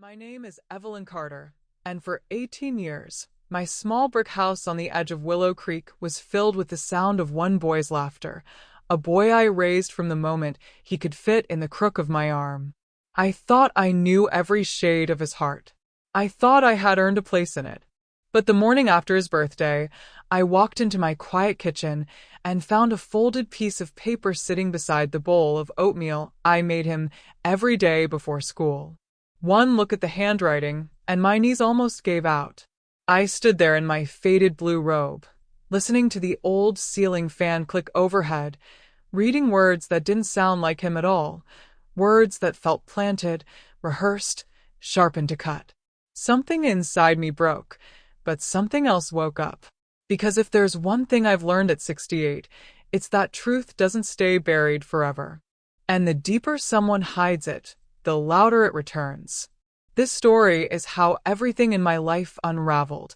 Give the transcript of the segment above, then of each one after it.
My name is Evelyn Carter, and for 18 years, my small brick house on the edge of Willow Creek was filled with the sound of one boy's laughter, a boy I raised from the moment he could fit in the crook of my arm. I thought I knew every shade of his heart. I thought I had earned a place in it. But the morning after his birthday, I walked into my quiet kitchen and found a folded piece of paper sitting beside the bowl of oatmeal I made him every day before school. One look at the handwriting, and my knees almost gave out. I stood there in my faded blue robe, listening to the old ceiling fan click overhead, reading words that didn't sound like him at all, words that felt planted, rehearsed, sharpened to cut. Something inside me broke, but something else woke up. Because if there's one thing I've learned at 68, it's that truth doesn't stay buried forever. And the deeper someone hides it, the louder it returns. This story is how everything in my life unraveled,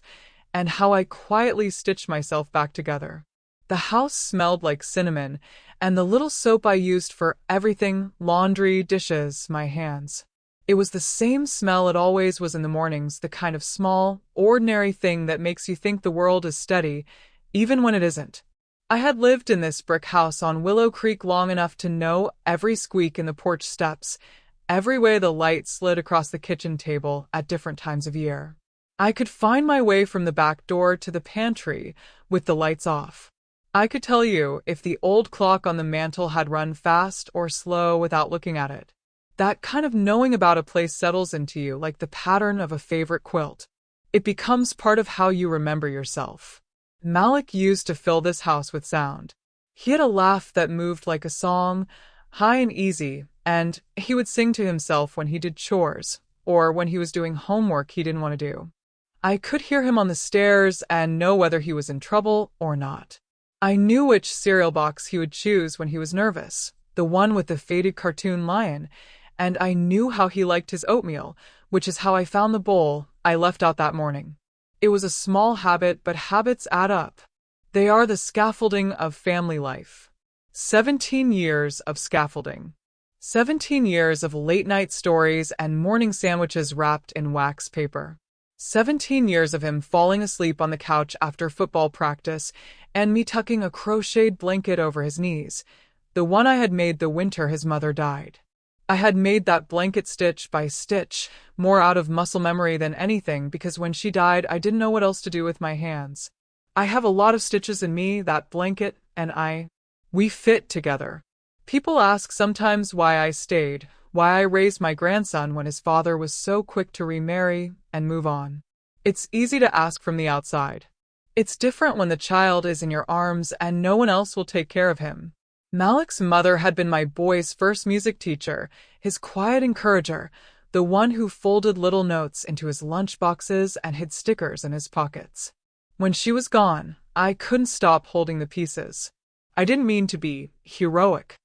and how I quietly stitched myself back together. The house smelled like cinnamon, and the little soap I used for everything, laundry, dishes, my hands. It was the same smell it always was in the mornings, the kind of small, ordinary thing that makes you think the world is steady, even when it isn't. I had lived in this brick house on Willow Creek long enough to know every squeak in the porch steps, every way the light slid across the kitchen table at different times of year. I could find my way from the back door to the pantry with the lights off. I could tell you if the old clock on the mantel had run fast or slow without looking at it. That kind of knowing about a place settles into you like the pattern of a favorite quilt. It becomes part of how you remember yourself. Malik used to fill this house with sound. He had a laugh that moved like a song, high and easy, and he would sing to himself when he did chores, or when he was doing homework he didn't want to do. I could hear him on the stairs and know whether he was in trouble or not. I knew which cereal box he would choose when he was nervous, the one with the faded cartoon lion, and I knew how he liked his oatmeal, which is how I found the bowl I left out that morning. It was a small habit, but habits add up. They are the scaffolding of family life. 17 years of scaffolding. 17 years of late-night stories and morning sandwiches wrapped in wax paper. 17 years of him falling asleep on the couch after football practice and me tucking a crocheted blanket over his knees, the one I had made the winter his mother died. I had made that blanket stitch by stitch, more out of muscle memory than anything, because when she died I didn't know what else to do with my hands. I have a lot of stitches in me, that blanket, and we fit together. People ask sometimes why I stayed, why I raised my grandson when his father was so quick to remarry and move on. It's easy to ask from the outside. It's different when the child is in your arms and no one else will take care of him. Malik's mother had been my boy's first music teacher, his quiet encourager, the one who folded little notes into his lunch boxes and hid stickers in his pockets. When she was gone, I couldn't stop holding the pieces. I didn't mean to be heroic.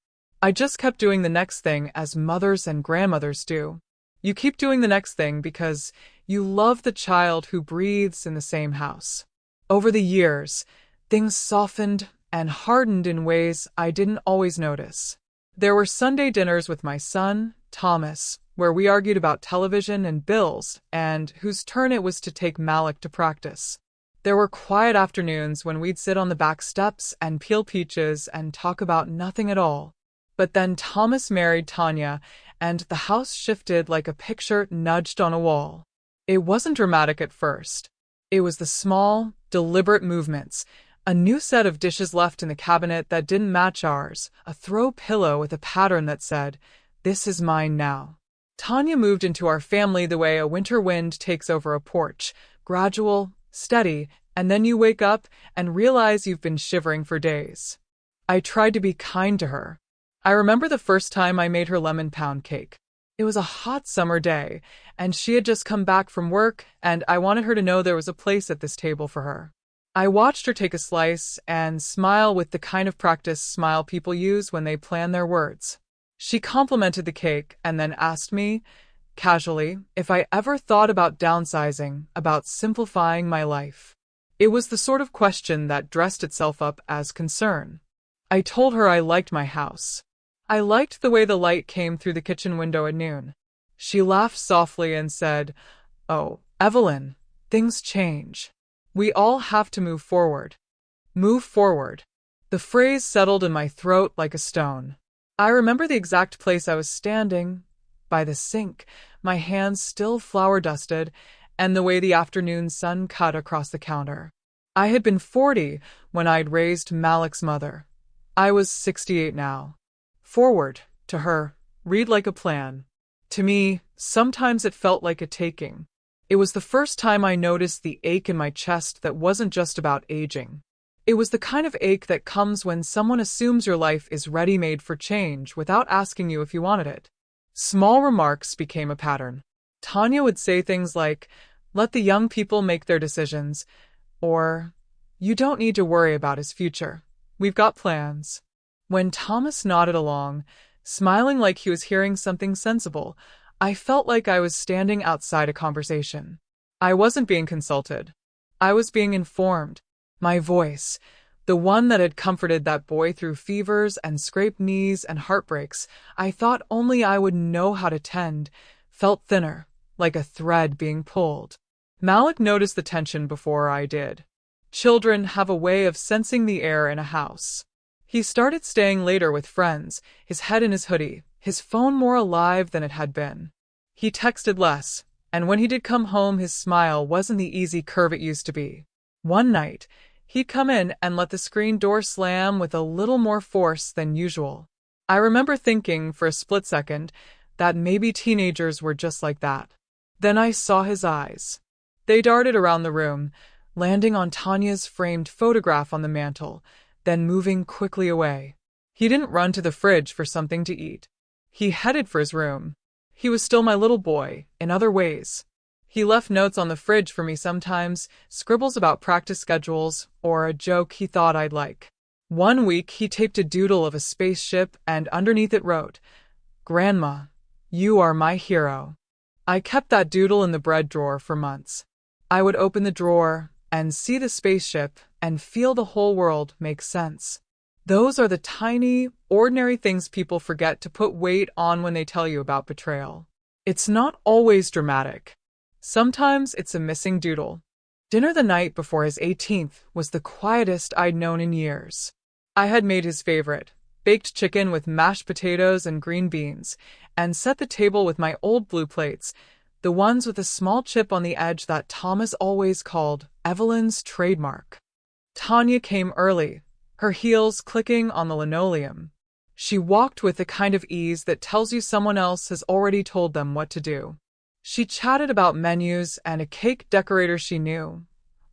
I just kept doing the next thing as mothers and grandmothers do. You keep doing the next thing because you love the child who breathes in the same house. Over the years, things softened and hardened in ways I didn't always notice. There were Sunday dinners with my son, Thomas, where we argued about television and bills and whose turn it was to take Malik to practice. There were quiet afternoons when we'd sit on the back steps and peel peaches and talk about nothing at all. But then Thomas married Tanya, and the house shifted like a picture nudged on a wall. It wasn't dramatic at first. It was the small, deliberate movements, a new set of dishes left in the cabinet that didn't match ours, a throw pillow with a pattern that said, "This is mine now." Tanya moved into our family the way a winter wind takes over a porch, gradual, steady, and then you wake up and realize you've been shivering for days. I tried to be kind to her. I remember the first time I made her lemon pound cake. It was a hot summer day, and she had just come back from work, and I wanted her to know there was a place at this table for her. I watched her take a slice and smile with the kind of practiced smile people use when they plan their words. She complimented the cake and then asked me, casually, if I ever thought about downsizing, about simplifying my life. It was the sort of question that dressed itself up as concern. I told her I liked my house. I liked the way the light came through the kitchen window at noon. She laughed softly and said, "Oh, Evelyn, things change. We all have to move forward. Move forward." The phrase settled in my throat like a stone. I remember the exact place I was standing, by the sink, my hands still flour-dusted, and the way the afternoon sun cut across the counter. I had been 40 when I'd raised Malik's mother. I was 68 now. Forward, to her, read like a plan. To me, sometimes it felt like a taking. It was the first time I noticed the ache in my chest that wasn't just about aging. It was the kind of ache that comes when someone assumes your life is ready-made for change without asking you if you wanted it. Small remarks became a pattern. Tanya would say things like, "Let the young people make their decisions," or, "You don't need to worry about his future. We've got plans." When Thomas nodded along, smiling like he was hearing something sensible, I felt like I was standing outside a conversation. I wasn't being consulted. I was being informed. My voice, the one that had comforted that boy through fevers and scraped knees and heartbreaks I thought only I would know how to tend, felt thinner, like a thread being pulled. Malik noticed the tension before I did. Children have a way of sensing the air in a house. He started staying later with friends, his head in his hoodie, his phone more alive than it had been. He texted less, and when he did come home, his smile wasn't the easy curve it used to be. One night, he'd come in and let the screen door slam with a little more force than usual. I remember thinking for a split second that maybe teenagers were just like that. Then I saw his eyes. They darted around the room, landing on Tanya's framed photograph on the mantel, then moving quickly away. He didn't run to the fridge for something to eat. He headed for his room. He was still my little boy, in other ways. He left notes on the fridge for me sometimes, scribbles about practice schedules, or a joke he thought I'd like. One week he taped a doodle of a spaceship and underneath it wrote, "Grandma, you are my hero." I kept that doodle in the bread drawer for months. I would open the drawer and see the spaceship and feel the whole world make sense. Those are the tiny, ordinary things people forget to put weight on when they tell you about betrayal. It's not always dramatic. Sometimes it's a missing doodle. Dinner the night before his 18th was the quietest I'd known in years. I had made his favorite, baked chicken with mashed potatoes and green beans, and set the table with my old blue plates, the ones with a small chip on the edge that Thomas always called Evelyn's trademark. Tanya came early, her heels clicking on the linoleum. She walked with the kind of ease that tells you someone else has already told them what to do. She chatted about menus and a cake decorator she knew,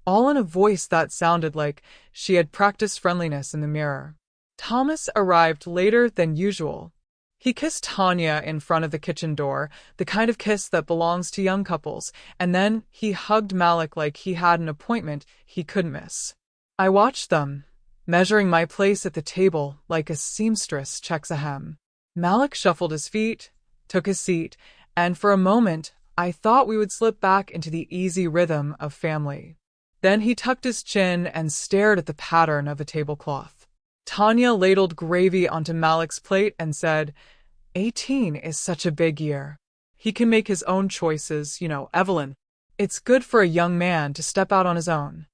all in a voice that sounded like she had practiced friendliness in the mirror. Thomas arrived later than usual. He kissed Tanya in front of the kitchen door, the kind of kiss that belongs to young couples, and then he hugged Malik like he had an appointment he couldn't miss. I watched them, measuring my place at the table like a seamstress checks a hem. Malik shuffled his feet, took his seat, and for a moment, I thought we would slip back into the easy rhythm of family. Then he tucked his chin and stared at the pattern of a tablecloth. Tanya ladled gravy onto Malik's plate and said, 18 is such a big year. He can make his own choices, Evelyn. It's good for a young man to step out on his own.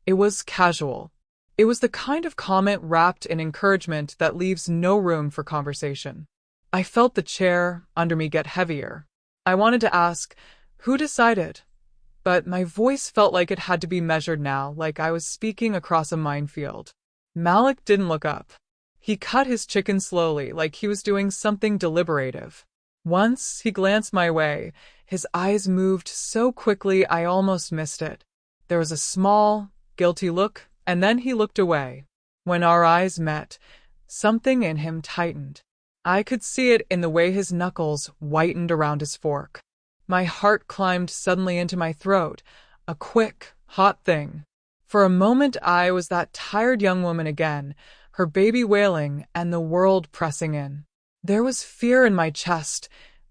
It was casual. It was the kind of comment wrapped in encouragement that leaves no room for conversation. I felt the chair under me get heavier. I wanted to ask, who decided? But my voice felt like it had to be measured now, like I was speaking across a minefield. Malik didn't look up. He cut his chicken slowly, like he was doing something deliberative. Once he glanced my way, his eyes moved so quickly I almost missed it. There was a small, guilty look, and then he looked away. When our eyes met, something in him tightened. I could see it in the way his knuckles whitened around his fork. My heart climbed suddenly into my throat, a quick, hot thing. For a moment I was that tired young woman again, her baby wailing and the world pressing in. There was fear in my chest,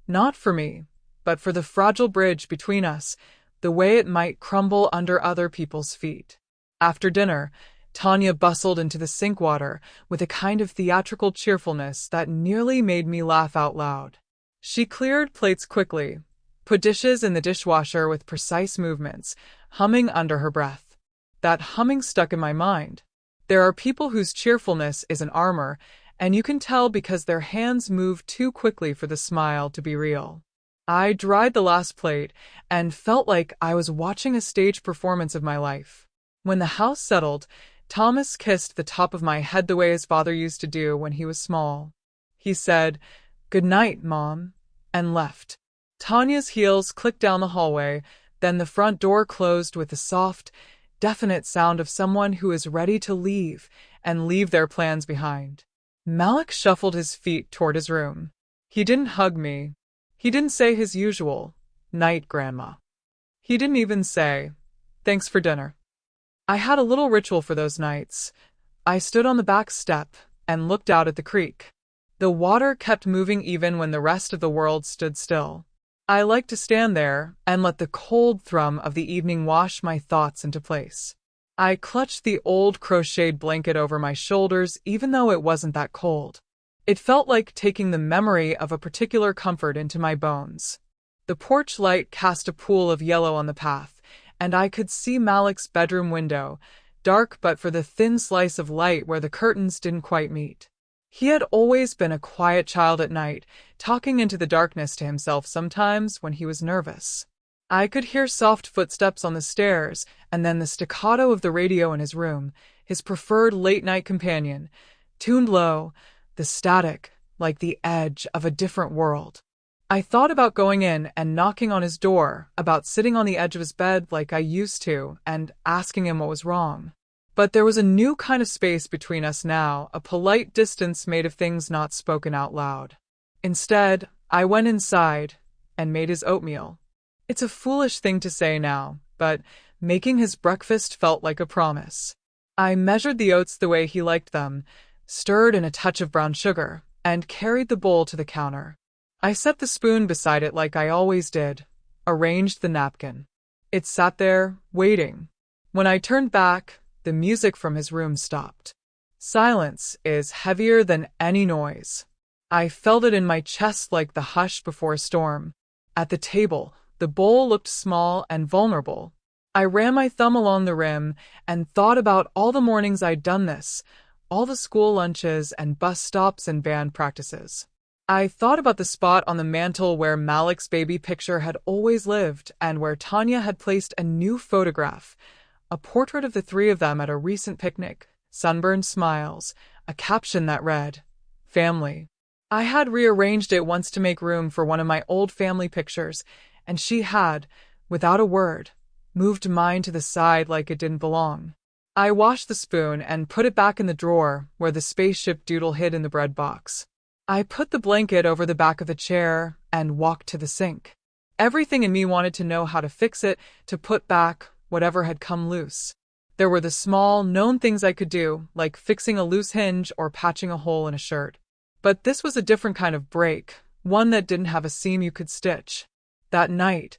not for me, but for the fragile bridge between us, the way it might crumble under other people's feet. After dinner, Tanya bustled into the sink water with a kind of theatrical cheerfulness that nearly made me laugh out loud. She cleared plates quickly, put dishes in the dishwasher with precise movements, humming under her breath. That humming stuck in my mind. There are people whose cheerfulness is an armor, and you can tell because their hands move too quickly for the smile to be real. I dried the last plate and felt like I was watching a stage performance of my life. When the house settled, Thomas kissed the top of my head the way his father used to do when he was small. He said, "Good night, Mom," and left. Tanya's heels clicked down the hallway, then the front door closed with the soft, definite sound of someone who is ready to leave and leave their plans behind. Malik shuffled his feet toward his room. He didn't hug me. He didn't say his usual, "Night, Grandma." He didn't even say, "Thanks for dinner." I had a little ritual for those nights. I stood on the back step and looked out at the creek. The water kept moving even when the rest of the world stood still. I liked to stand there and let the cold thrum of the evening wash my thoughts into place. I clutched the old crocheted blanket over my shoulders even though it wasn't that cold. It felt like taking the memory of a particular comfort into my bones. The porch light cast a pool of yellow on the path, and I could see Malik's bedroom window, dark but for the thin slice of light where the curtains didn't quite meet. He had always been a quiet child at night, talking into the darkness to himself sometimes when he was nervous. I could hear soft footsteps on the stairs, and then the staccato of the radio in his room, his preferred late-night companion, tuned low, the static, like the edge of a different world. I thought about going in and knocking on his door, about sitting on the edge of his bed like I used to, and asking him what was wrong. But there was a new kind of space between us now, a polite distance made of things not spoken out loud. Instead, I went inside and made his oatmeal. It's a foolish thing to say now, but making his breakfast felt like a promise. I measured the oats the way he liked them, stirred in a touch of brown sugar, and carried the bowl to the counter. I set the spoon beside it like I always did, arranged the napkin. It sat there, waiting. When I turned back, the music from his room stopped. Silence is heavier than any noise. I felt it in my chest like the hush before a storm. At the table, the bowl looked small and vulnerable. I ran my thumb along the rim and thought about all the mornings I'd done this, all the school lunches and bus stops and band practices. I thought about the spot on the mantel where Malik's baby picture had always lived and where Tanya had placed a new photograph, a portrait of the three of them at a recent picnic, sunburned smiles, a caption that read, "Family." I had rearranged it once to make room for one of my old family pictures, and she had, without a word, moved mine to the side like it didn't belong. I washed the spoon and put it back in the drawer where the spaceship doodle hid in the bread box. I put the blanket over the back of the chair and walked to the sink. Everything in me wanted to know how to fix it, to put back whatever had come loose. There were the small, known things I could do, like fixing a loose hinge or patching a hole in a shirt. But this was a different kind of break, one that didn't have a seam you could stitch. That night,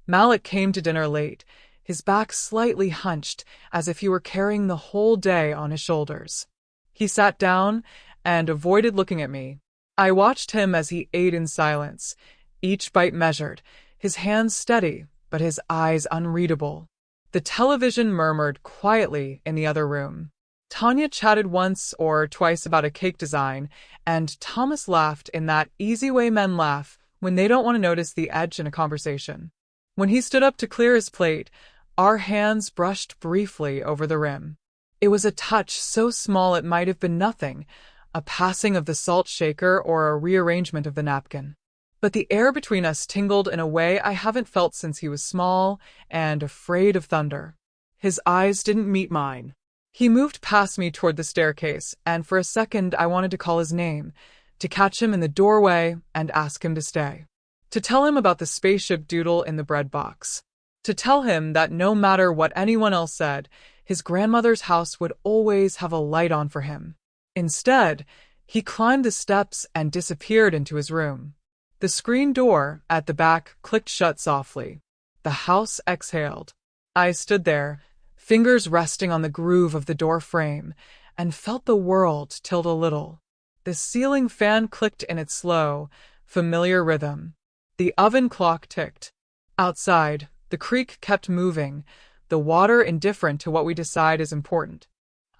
Malik came to dinner late, his back slightly hunched, as if he were carrying the whole day on his shoulders. He sat down and avoided looking at me. I watched him as he ate in silence, each bite measured, his hands steady, but his eyes unreadable. The television murmured quietly in the other room. Tanya chatted once or twice about a cake design, and Thomas laughed in that easy way men laugh when they don't want to notice the edge in a conversation. When he stood up to clear his plate, our hands brushed briefly over the rim. It was a touch so small it might have been nothing, a passing of the salt shaker or a rearrangement of the napkin. But the air between us tingled in a way I haven't felt since he was small and afraid of thunder. His eyes didn't meet mine. He moved past me toward the staircase, and for a second I wanted to call his name, to catch him in the doorway and ask him to stay. To tell him about the spaceship doodle in the bread box. To tell him that no matter what anyone else said, his grandmother's house would always have a light on for him. Instead, he climbed the steps and disappeared into his room. The screen door at the back clicked shut softly. The house exhaled. I stood there, fingers resting on the groove of the door frame, and felt the world tilt a little. The ceiling fan clicked in its slow, familiar rhythm. The oven clock ticked. Outside, the creek kept moving, the water indifferent to what we decide is important.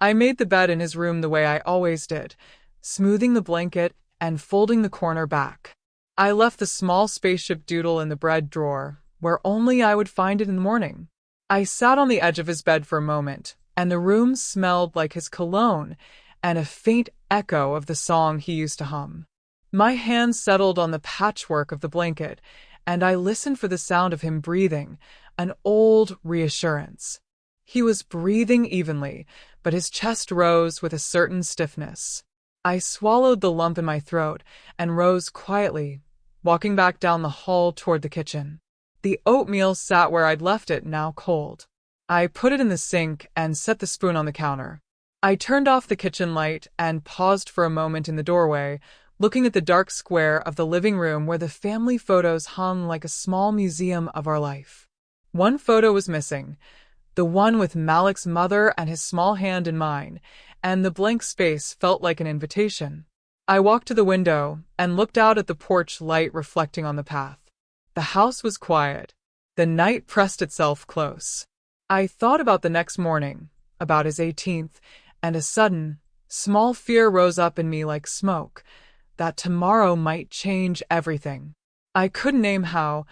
I made the bed in his room the way I always did, smoothing the blanket and folding the corner back. I left the small spaceship doodle in the bread drawer, where only I would find it in the morning. I sat on the edge of his bed for a moment, and the room smelled like his cologne and a faint echo of the song he used to hum. My hands settled on the patchwork of the blanket, and I listened for the sound of him breathing, an old reassurance. He was breathing evenly, but his chest rose with a certain stiffness. I swallowed the lump in my throat and rose quietly, walking back down the hall toward the kitchen. The oatmeal sat where I'd left it, now cold. I put it in the sink and set the spoon on the counter. I turned off the kitchen light and paused for a moment in the doorway, looking at the dark square of the living room where the family photos hung like a small museum of our life. One photo was missing, the one with Malik's mother and his small hand in mine, and the blank space felt like an invitation. I walked to the window and looked out at the porch light reflecting on the path. The house was quiet. The night pressed itself close. I thought about the next morning, about his 18th, and a sudden, small fear rose up in me like smoke, that tomorrow might change everything. I couldn't name how,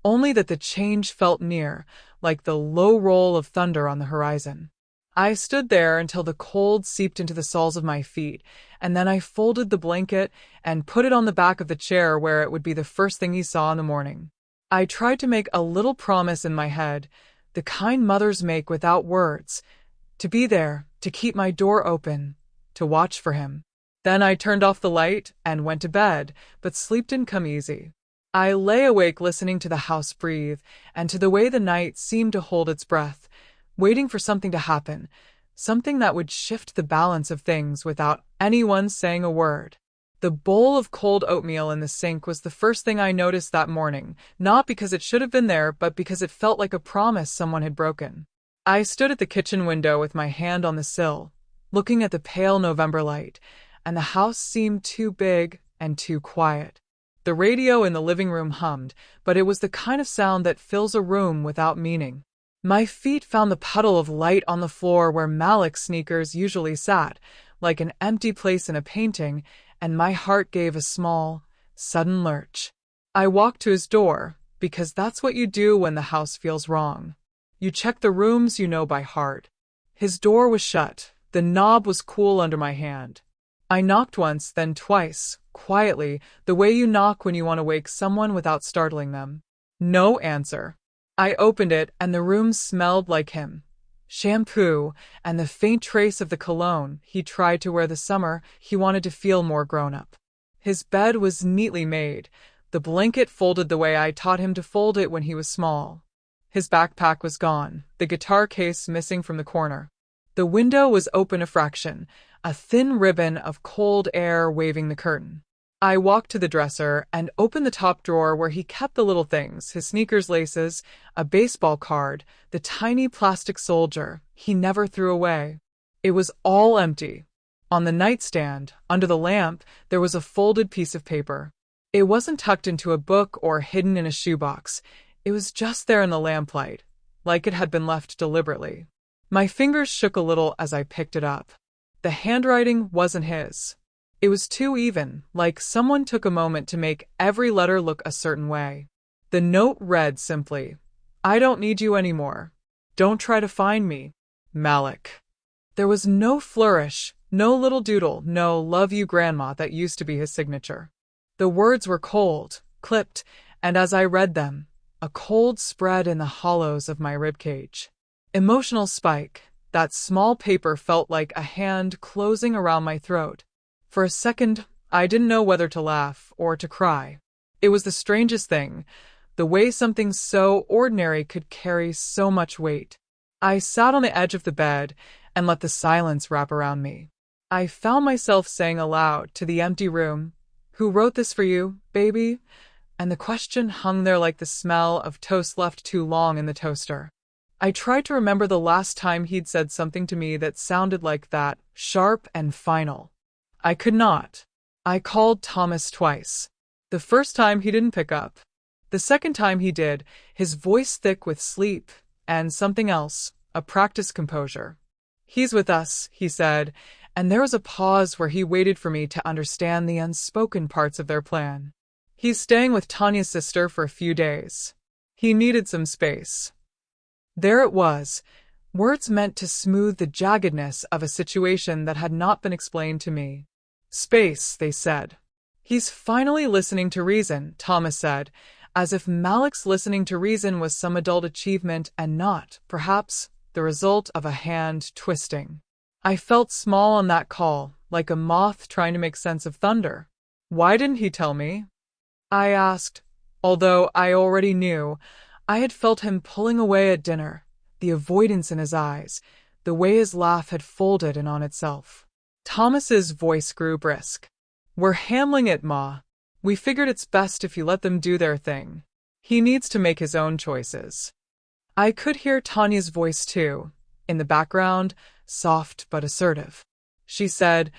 only that the change felt near, like the low roll of thunder on the horizon. I stood there until the cold seeped into the soles of my feet, and then I folded the blanket and put it on the back of the chair where it would be the first thing he saw in the morning. I tried to make a little promise in my head, the kind mothers make without words, to be there, to keep my door open, to watch for him. Then I turned off the light and went to bed, but sleep didn't come easy. I lay awake listening to the house breathe and to the way the night seemed to hold its breath, waiting for something to happen, something that would shift the balance of things without anyone saying a word. The bowl of cold oatmeal in the sink was the first thing I noticed that morning, not because it should have been there, but because it felt like a promise someone had broken. I stood at the kitchen window with my hand on the sill, looking at the pale November light, and the house seemed too big and too quiet. The radio in the living room hummed, but it was the kind of sound that fills a room without meaning. My feet found the puddle of light on the floor where Malik's sneakers usually sat, like an empty place in a painting, and my heart gave a small, sudden lurch. I walked to his door, because that's what you do when the house feels wrong. You check the rooms you know by heart. His door was shut. The knob was cool under my hand. I knocked once, then twice, quietly, the way you knock when you want to wake someone without startling them. No answer. I opened it, and the room smelled like him. Shampoo, and the faint trace of the cologne he tried to wear the summer he wanted to feel more grown-up. His bed was neatly made, the blanket folded the way I taught him to fold it when he was small. His backpack was gone, the guitar case missing from the corner. The window was open a fraction, a thin ribbon of cold air waving the curtain. I walked to the dresser and opened the top drawer where he kept the little things, his sneakers laces, a baseball card, the tiny plastic soldier he never threw away. It was all empty. On the nightstand, under the lamp, there was a folded piece of paper. It wasn't tucked into a book or hidden in a shoebox. It was just there in the lamplight, like it had been left deliberately. My fingers shook a little as I picked it up. The handwriting wasn't his. It was too even, like someone took a moment to make every letter look a certain way. The note read simply, "I don't need you anymore. Don't try to find me. Malik." There was no flourish, no little doodle, no "love you grandma" that used to be his signature. The words were cold, clipped, and as I read them, a cold spread in the hollows of my ribcage. Emotional spike. That small paper felt like a hand closing around my throat. For a second, I didn't know whether to laugh or to cry. It was the strangest thing, the way something so ordinary could carry so much weight. I sat on the edge of the bed and let the silence wrap around me. I found myself saying aloud to the empty room, "Who wrote this for you, baby?" And the question hung there like the smell of toast left too long in the toaster. I tried to remember the last time he'd said something to me that sounded like that, sharp and final. I could not. I called Thomas twice. The first time he didn't pick up. The second time he did, his voice thick with sleep and something else, a practiced composure. "He's with us," he said, and there was a pause where he waited for me to understand the unspoken parts of their plan. "He's staying with Tanya's sister for a few days. He needed some space." There it was, words meant to smooth the jaggedness of a situation that had not been explained to me. "Space," they said. "He's finally listening to reason," Thomas said, as if Malik's listening to reason was some adult achievement and not, perhaps, the result of a hand twisting. I felt small on that call, like a moth trying to make sense of thunder. "Why didn't he tell me?" I asked. Although I already knew, I had felt him pulling away at dinner, the avoidance in his eyes, the way his laugh had folded in on itself. Thomas's voice grew brisk. "We're handling it, Ma. We figured it's best if you let them do their thing. He needs to make his own choices." I could hear Tanya's voice too, in the background, soft but assertive. She said,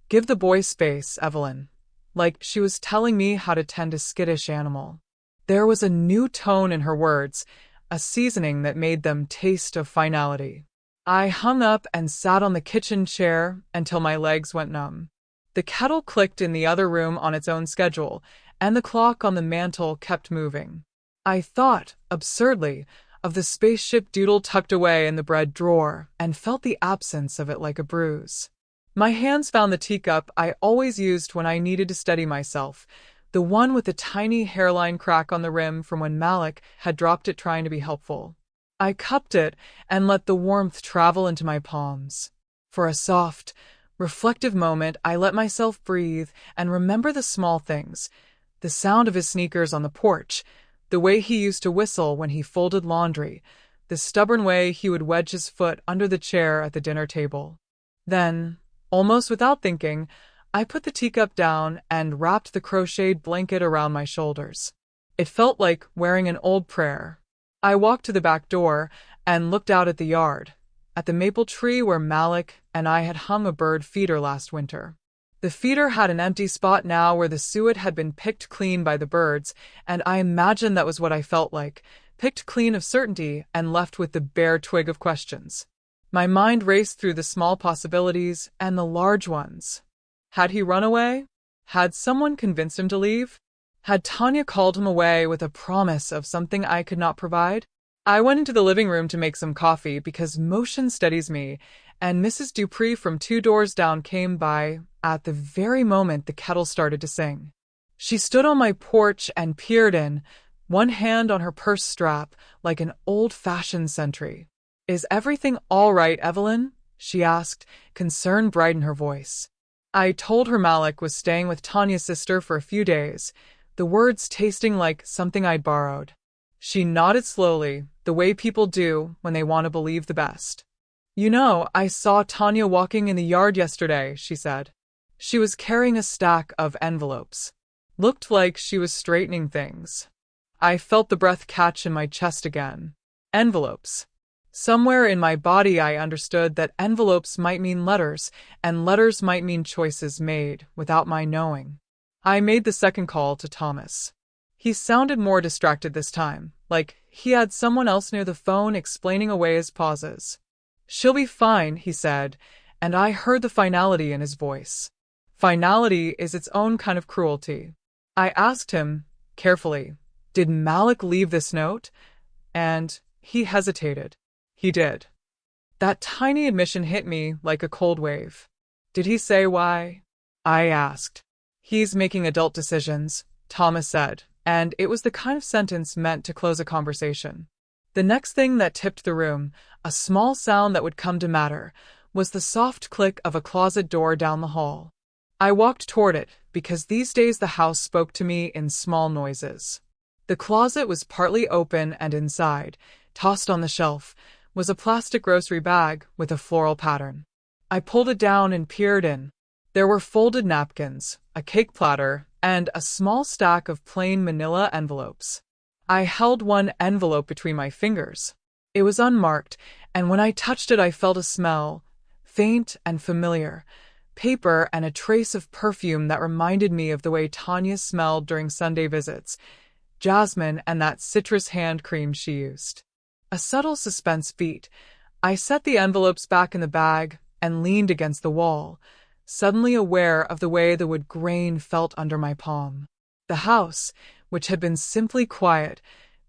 "Give the boy space, Evelyn," like she was telling me how to tend a skittish animal. There was a new tone in her words, a seasoning that made them taste of finality. I hung up and sat on the kitchen chair until my legs went numb. The kettle clicked in the other room on its own schedule, and the clock on the mantel kept moving. I thought, absurdly, of the spaceship doodle tucked away in the bread drawer and felt the absence of it like a bruise. My hands found the teacup I always used when I needed to steady myself, the one with the tiny hairline crack on the rim from when Malik had dropped it trying to be helpful. I cupped it and let the warmth travel into my palms. For a soft, reflective moment, I let myself breathe and remember the small things, the sound of his sneakers on the porch, the way he used to whistle when he folded laundry, the stubborn way he would wedge his foot under the chair at the dinner table. Then, almost without thinking, I put the teacup down and wrapped the crocheted blanket around my shoulders. It felt like wearing an old prayer. I walked to the back door and looked out at the yard, at the maple tree where Malik and I had hung a bird feeder last winter. The feeder had an empty spot now where the suet had been picked clean by the birds, and I imagined that was what I felt like, picked clean of certainty and left with the bare twig of questions. My mind raced through the small possibilities and the large ones. Had he run away? Had someone convinced him to leave? Had Tanya called him away with a promise of something I could not provide? I went into the living room to make some coffee because motion steadies me, and Mrs. Dupree from 2 doors down came by at the very moment the kettle started to sing. She stood on my porch and peered in, one hand on her purse strap like an old-fashioned sentry. "Is everything all right, Evelyn?" she asked, concern bright in her voice. I told her Malik was staying with Tanya's sister for a few days, the words tasting like something I'd borrowed. She nodded slowly, the way people do when they want to believe the best. "You know, I saw Tanya walking in the yard yesterday," she said. She was carrying a stack of envelopes. Looked like she was straightening things. I felt the breath catch in my chest again. Envelopes. Somewhere in my body I understood that envelopes might mean letters, and letters might mean choices made without my knowing. I made the second call to Thomas. He sounded more distracted this time, like he had someone else near the phone explaining away his pauses. "She'll be fine," he said, and I heard the finality in his voice. Finality is its own kind of cruelty. I asked him, carefully, "Did Malik leave this note?" And he hesitated. He did. That tiny admission hit me like a cold wave. "Did he say why?" I asked. "He's making adult decisions," Thomas said, and it was the kind of sentence meant to close a conversation. The next thing that tipped the room, a small sound that would come to matter, was the soft click of a closet door down the hall. I walked toward it, because these days the house spoke to me in small noises. The closet was partly open, and inside, tossed on the shelf, was a plastic grocery bag with a floral pattern. I pulled it down and peered in. There were folded napkins, a cake platter, and a small stack of plain manila envelopes. I held one envelope between my fingers. It was unmarked, and when I touched it I felt a smell, faint and familiar, paper, and a trace of perfume that reminded me of the way Tanya smelled during Sunday visits, jasmine and that citrus hand cream she used. A subtle suspense beat. I set the envelopes back in the bag and leaned against the wall, suddenly aware of the way the wood grain felt under my palm. The house, which had been simply quiet,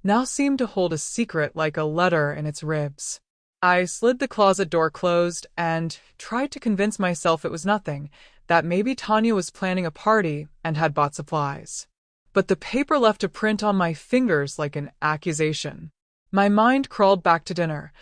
now seemed to hold a secret like a letter in its ribs. I slid the closet door closed and tried to convince myself it was nothing, that maybe Tanya was planning a party and had bought supplies. But the paper left a print on my fingers like an accusation. My mind crawled back to dinner.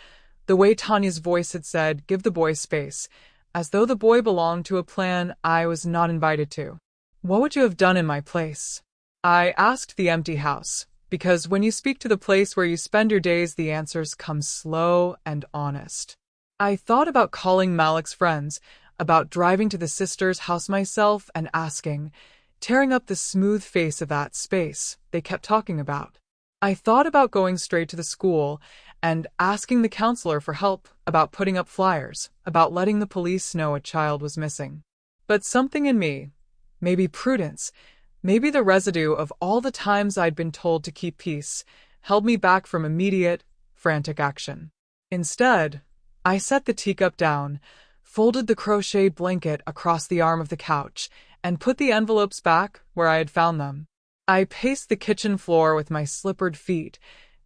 The way Tanya's voice had said, "Give the boy space," as though the boy belonged to a plan I was not invited to. What would you have done in my place? I asked the empty house, because when you speak to the place where you spend your days, the answers come slow and honest. I thought about calling Malik's friends, about driving to the sisters' house myself and asking, tearing up the smooth face of that space they kept talking about. I thought about going straight to the school and asking the counselor for help, about putting up flyers, about letting the police know a child was missing. But something in me, maybe prudence, maybe the residue of all the times I'd been told to keep peace, held me back from immediate, frantic action. Instead, I set the teacup down, folded the crocheted blanket across the arm of the couch, and put the envelopes back where I had found them. I paced the kitchen floor with my slippered feet,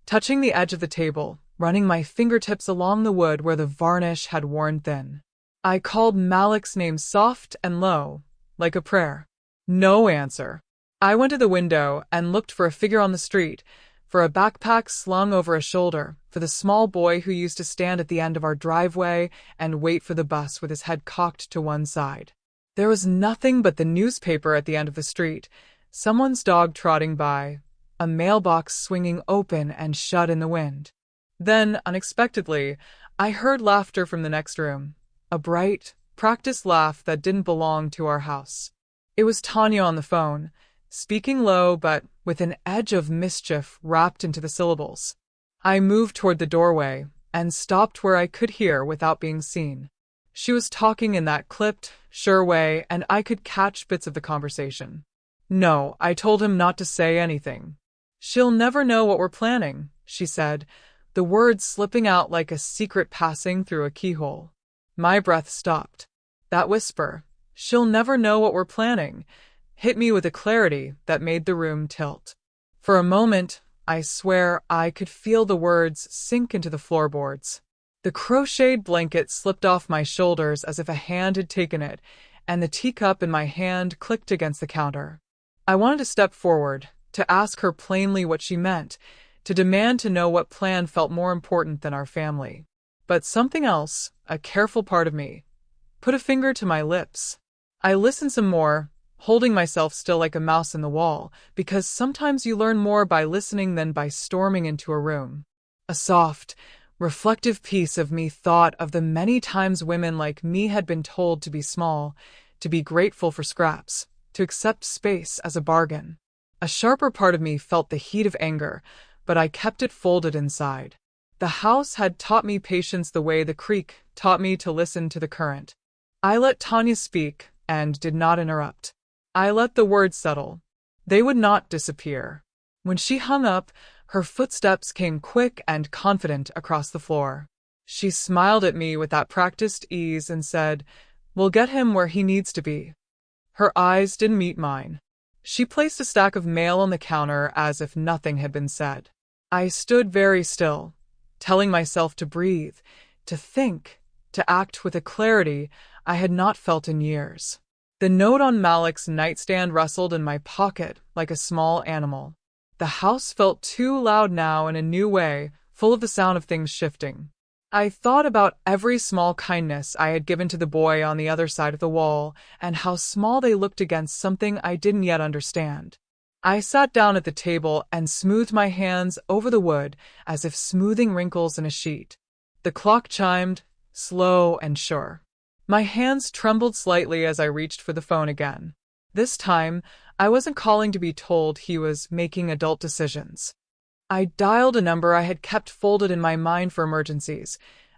touching the edge of the table, running my fingertips along the wood where the varnish had worn thin. I called Malik's name soft and low, like a prayer. No answer. I went to the window and looked for a figure on the street, for a backpack slung over a shoulder, for the small boy who used to stand at the end of our driveway and wait for the bus with his head cocked to one side. There was nothing but the newspaper at the end of the street, someone's dog trotting by, a mailbox swinging open and shut in the wind. Then, unexpectedly, I heard laughter from the next room, a bright, practiced laugh that didn't belong to our house. It was Tanya on the phone, speaking low but with an edge of mischief wrapped into the syllables. I moved toward the doorway and stopped where I could hear without being seen. She was talking in that clipped, sure way, and I could catch bits of the conversation. No, I told him not to say anything. "She'll never know what we're planning," she said, the words slipping out like a secret passing through a keyhole. My breath stopped. That whisper, "She'll never know what we're planning," hit me with a clarity that made the room tilt. For a moment, I swear I could feel the words sink into the floorboards. The crocheted blanket slipped off my shoulders as if a hand had taken it, and the teacup in my hand clicked against the counter. I wanted to step forward, to ask her plainly what she meant, to demand to know what plan felt more important than our family. But something else, a careful part of me, put a finger to my lips. I listened some more, holding myself still like a mouse in the wall, because sometimes you learn more by listening than by storming into a room. A soft, reflective piece of me thought of the many times women like me had been told to be small, to be grateful for scraps, to accept space as a bargain. A sharper part of me felt the heat of anger, but I kept it folded inside. The house had taught me patience the way the creek taught me to listen to the current. I let Tanya speak and did not interrupt. I let the words settle. They would not disappear. When she hung up, her footsteps came quick and confident across the floor. She smiled at me with that practiced ease and said, "We'll get him where he needs to be." Her eyes didn't meet mine. She placed a stack of mail on the counter as if nothing had been said. I stood very still, telling myself to breathe, to think, to act with a clarity I had not felt in years. The note on Malik's nightstand rustled in my pocket like a small animal. The house felt too loud now in a new way, full of the sound of things shifting. I thought about every small kindness I had given to the boy on the other side of the wall, and how small they looked against something I didn't yet understand. I sat down at the table and smoothed my hands over the wood as if smoothing wrinkles in a sheet. The clock chimed, slow and sure. My hands trembled slightly as I reached for the phone again. This time, I wasn't calling to be told he was making adult decisions. I dialed a number I had kept folded in my mind for emergencies,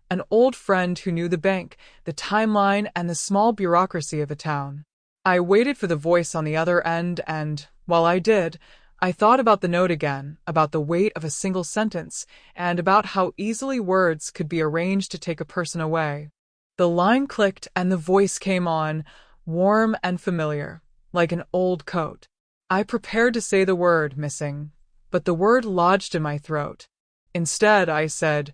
an old friend who knew the bank, the timeline, and the small bureaucracy of the town. I waited for the voice on the other end, and, while I did, I thought about the note again, about the weight of a single sentence, and about how easily words could be arranged to take a person away. The line clicked and the voice came on, warm and familiar, like an old coat. I prepared to say the word missing, but the word lodged in my throat. Instead, I said,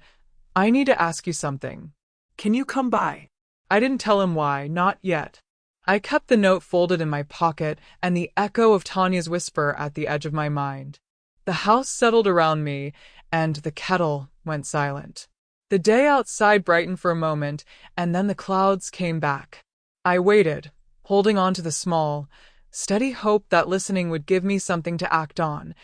"I need to ask you something. Can you come by?" I didn't tell him why, not yet. I kept the note folded in my pocket and the echo of Tanya's whisper at the edge of my mind. The house settled around me, and the kettle went silent. The day outside brightened for a moment, and then the clouds came back. I waited, holding on to the small, steady hope that listening would give me something to act on,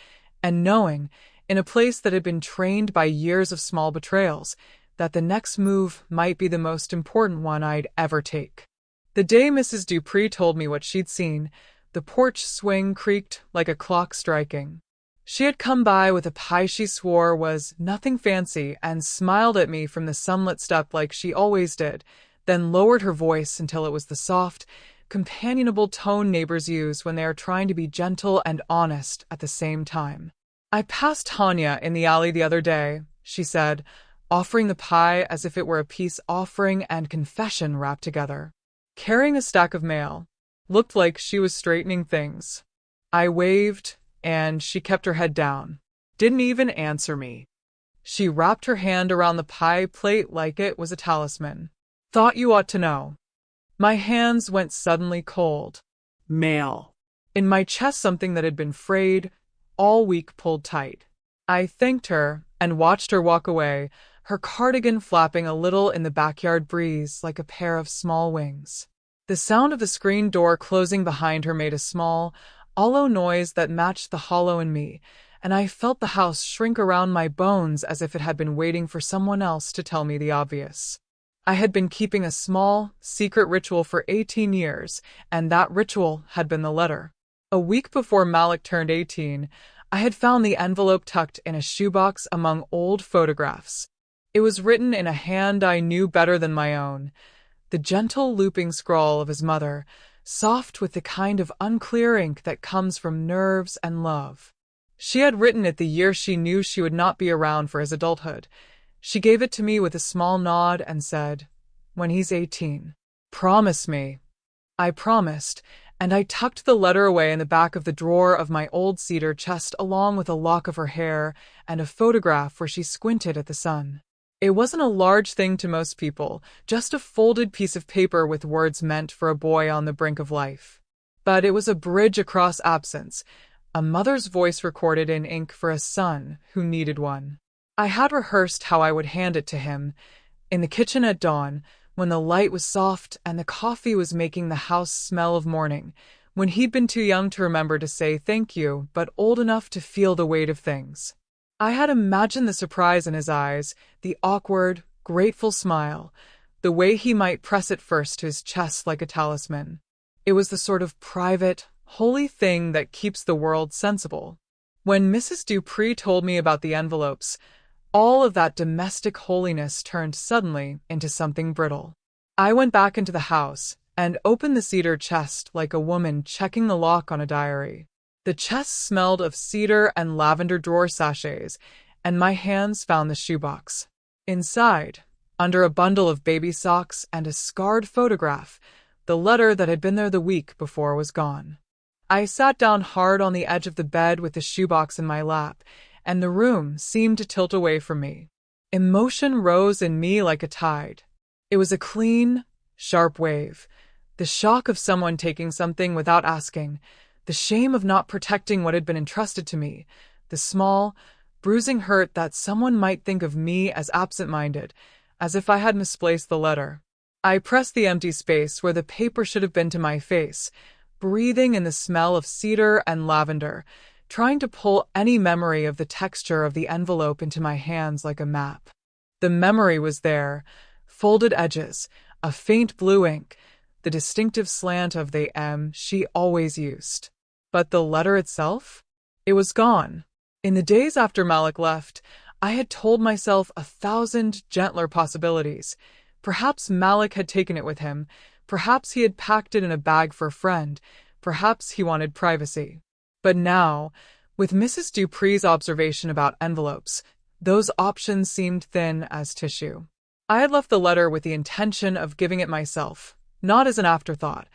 and knowing, in a place that had been trained by years of small betrayals, that the next move might be the most important one I'd ever take. The day Mrs. Dupree told me what she'd seen, the porch swing creaked like a clock striking. She had come by with a pie she swore was nothing fancy and smiled at me from the sunlit step like she always did, then lowered her voice until it was the soft, companionable tone neighbors use when they are trying to be gentle and honest at the same time. "I passed Tanya in the alley the other day," she said, offering the pie as if it were a peace offering and confession wrapped together. Carrying a stack of mail. Looked like she was straightening things. I waved, and she kept her head down. Didn't even answer me. She wrapped her hand around the pie plate like it was a talisman. "Thought you ought to know." My hands went suddenly cold. Mail. In my chest something that had been frayed, all week pulled tight. I thanked her and watched her walk away, her cardigan flapping a little in the backyard breeze like a pair of small wings. The sound of the screen door closing behind her made a small, hollow noise that matched the hollow in me, and I felt the house shrink around my bones as if it had been waiting for someone else to tell me the obvious. I had been keeping a small, secret ritual for 18 years, and that ritual had been the letter. A week before Malik turned 18, I had found the envelope tucked in a shoebox among old photographs. It was written in a hand I knew better than my own, the gentle looping scrawl of his mother, soft with the kind of unclear ink that comes from nerves and love. She had written it the year she knew she would not be around for his adulthood. She gave it to me with a small nod and said, "When he's 18. Promise me." I promised, and I tucked the letter away in the back of the drawer of my old cedar chest along with a lock of her hair and a photograph where she squinted at the sun. It wasn't a large thing to most people, just a folded piece of paper with words meant for a boy on the brink of life. But it was a bridge across absence, a mother's voice recorded in ink for a son who needed one. I had rehearsed how I would hand it to him, in the kitchen at dawn, when the light was soft and the coffee was making the house smell of morning, when he'd been too young to remember to say thank you, but old enough to feel the weight of things. I had imagined the surprise in his eyes, the awkward, grateful smile, the way he might press it first to his chest like a talisman. It was the sort of private, holy thing that keeps the world sensible. When Mrs. Dupree told me about the envelopes, all of that domestic holiness turned suddenly into something brittle. I went back into the house and opened the cedar chest like a woman checking the lock on a diary. The chest smelled of cedar and lavender drawer sachets, and my hands found the shoebox. Inside, under a bundle of baby socks and a scarred photograph, the letter that had been there the week before was gone. I sat down hard on the edge of the bed with the shoebox in my lap, and the room seemed to tilt away from me. Emotion rose in me like a tide. It was a clean, sharp wave. The shock of someone taking something without asking, the shame of not protecting what had been entrusted to me, the small, bruising hurt that someone might think of me as absent-minded, as if I had misplaced the letter. I pressed the empty space where the paper should have been to my face, breathing in the smell of cedar and lavender, trying to pull any memory of the texture of the envelope into my hands like a map. The memory was there, folded edges, a faint blue ink, the distinctive slant of the M she always used. But the letter itself? It was gone. In the days after Malik left, I had told myself 1,000 gentler possibilities. Perhaps Malik had taken it with him. Perhaps he had packed it in a bag for a friend. Perhaps he wanted privacy. But now, with Mrs. Dupree's observation about envelopes, those options seemed thin as tissue. I had left the letter with the intention of giving it myself, not as an afterthought,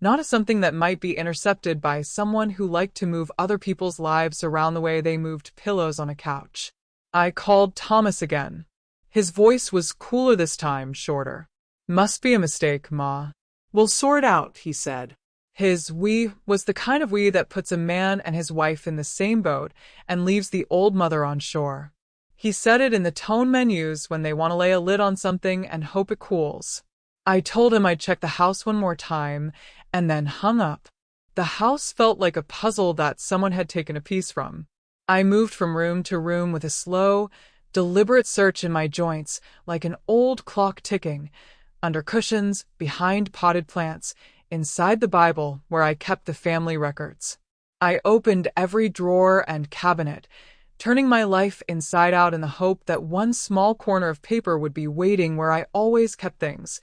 not as something that might be intercepted by someone who liked to move other people's lives around the way they moved pillows on a couch. I called Thomas again. His voice was cooler this time, shorter. "Must be a mistake, Ma. We'll sort it out," he said. His "we" was the kind of "we" that puts a man and his wife in the same boat and leaves the old mother on shore. He said it in the tone men use when they want to lay a lid on something and hope it cools. I told him I'd check the house one more time, and then hung up. The house felt like a puzzle that someone had taken a piece from. I moved from room to room with a slow, deliberate search in my joints, like an old clock ticking, under cushions, behind potted plants, inside the Bible where I kept the family records. I opened every drawer and cabinet, turning my life inside out in the hope that one small corner of paper would be waiting where I always kept things,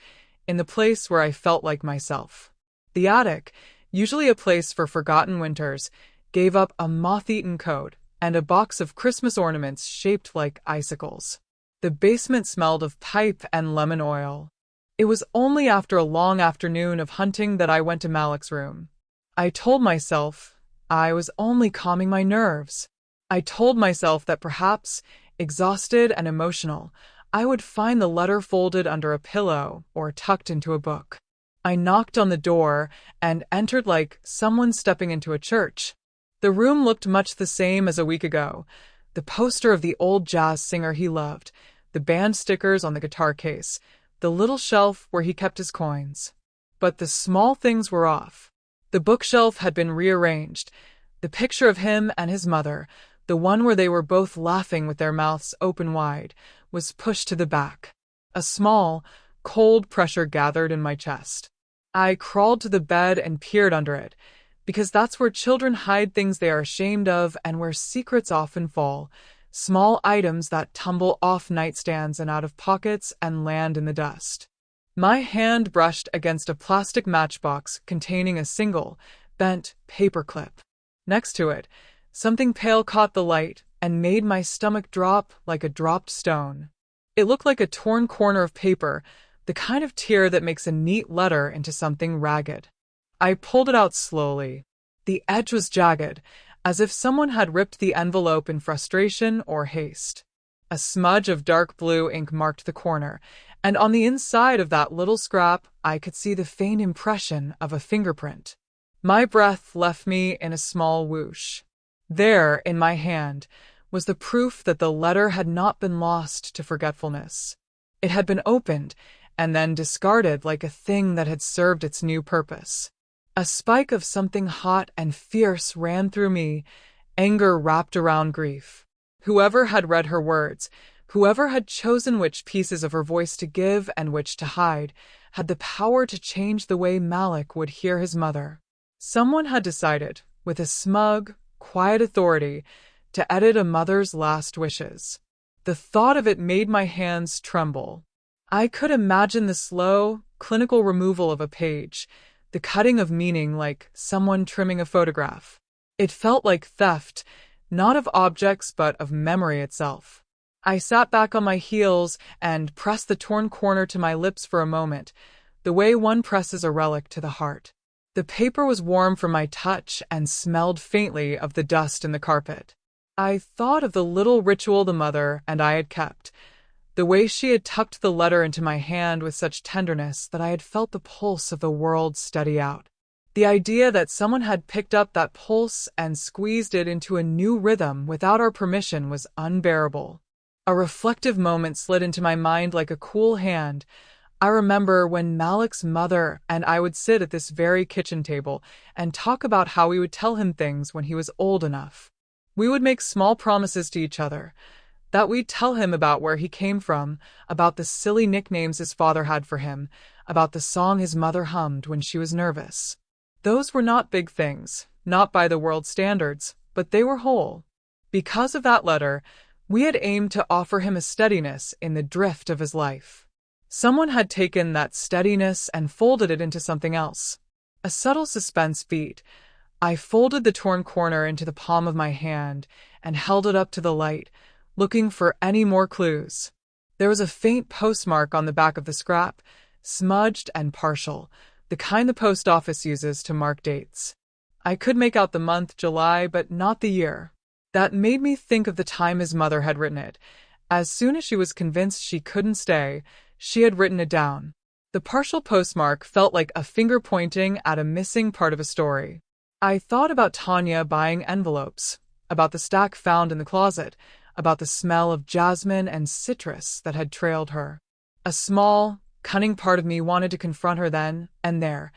in the place where I felt like myself. The attic, usually a place for forgotten winters, gave up a moth-eaten coat and a box of Christmas ornaments shaped like icicles. The basement smelled of pipe and lemon oil. It was only after a long afternoon of hunting that I went to Malik's room. I told myself I was only calming my nerves. I told myself that perhaps, exhausted and emotional, I would find the letter folded under a pillow or tucked into a book. I knocked on the door and entered like someone stepping into a church. The room looked much the same as a week ago. The poster of the old jazz singer he loved, the band stickers on the guitar case, the little shelf where he kept his coins. But the small things were off. The bookshelf had been rearranged. The picture of him and his mother, the one where they were both laughing with their mouths open wide, was pushed to the back. A small, cold pressure gathered in my chest. I crawled to the bed and peered under it, because that's where children hide things they are ashamed of and where secrets often fall, small items that tumble off nightstands and out of pockets and land in the dust. My hand brushed against a plastic matchbox containing a single, bent paperclip. Next to it, something pale caught the light and made my stomach drop like a dropped stone. It looked like a torn corner of paper, the kind of tear that makes a neat letter into something ragged. I pulled it out slowly. The edge was jagged, as if someone had ripped the envelope in frustration or haste. A smudge of dark blue ink marked the corner, and on the inside of that little scrap I could see the faint impression of a fingerprint. My breath left me in a small whoosh. There, in my hand, was the proof that the letter had not been lost to forgetfulness. It had been opened and then discarded like a thing that had served its new purpose. A spike of something hot and fierce ran through me, anger wrapped around grief. Whoever had read her words, whoever had chosen which pieces of her voice to give and which to hide, had the power to change the way Malik would hear his mother. Someone had decided, with a smug, quiet authority, to edit a mother's last wishes. The thought of it made my hands tremble. I could imagine the slow, clinical removal of a page, the cutting of meaning like someone trimming a photograph. It felt like theft, not of objects but of memory itself. I sat back on my heels and pressed the torn corner to my lips for a moment, the way one presses a relic to the heart. The paper was warm from my touch and smelled faintly of the dust in the carpet. I thought of the little ritual the mother and I had kept, the way she had tucked the letter into my hand with such tenderness that I had felt the pulse of the world steady out. The idea that someone had picked up that pulse and squeezed it into a new rhythm without our permission was unbearable. A reflective moment slid into my mind like a cool hand. I remember when Malik's mother and I would sit at this very kitchen table and talk about how we would tell him things when he was old enough. We would make small promises to each other, that we'd tell him about where he came from, about the silly nicknames his father had for him, about the song his mother hummed when she was nervous. Those were not big things, not by the world's standards, but they were whole. Because of that letter, We had aimed to offer him a steadiness in the drift of his life. Someone had taken that steadiness and folded it into something else. A subtle suspense beat. I folded the torn corner into the palm of my hand and held it up to the light, looking for any more clues. There was a faint postmark on the back of the scrap, smudged and partial, the kind the post office uses to mark dates. I could make out the month July, but not the year. That made me think of the time his mother had written it. As soon as she was convinced she couldn't stay, she had written it down. The partial postmark felt like a finger pointing at a missing part of a story. I thought about Tanya buying envelopes, about the stack found in the closet, about the smell of jasmine and citrus that had trailed her. A small, cunning part of me wanted to confront her then and there,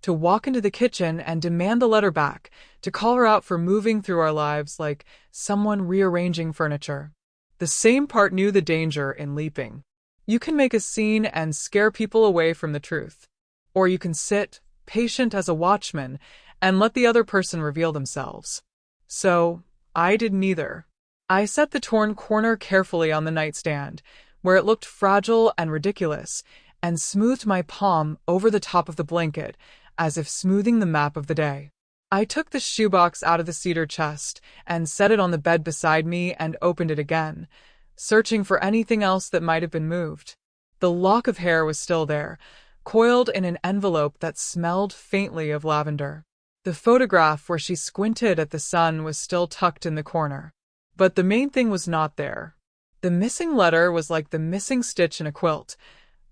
to walk into the kitchen and demand the letter back, to call her out for moving through our lives like someone rearranging furniture. The same part knew the danger in leaping. You can make a scene and scare people away from the truth. Or you can sit, patient as a watchman, and let the other person reveal themselves. So, I did neither. I set the torn corner carefully on the nightstand, where it looked fragile and ridiculous, and smoothed my palm over the top of the blanket, as if smoothing the map of the day. I took the shoebox out of the cedar chest and set it on the bed beside me and opened it again, searching for anything else that might have been moved. The lock of hair was still there, coiled in an envelope that smelled faintly of lavender. The photograph where she squinted at the sun was still tucked in the corner. But the main thing was not there. The missing letter was like the missing stitch in a quilt.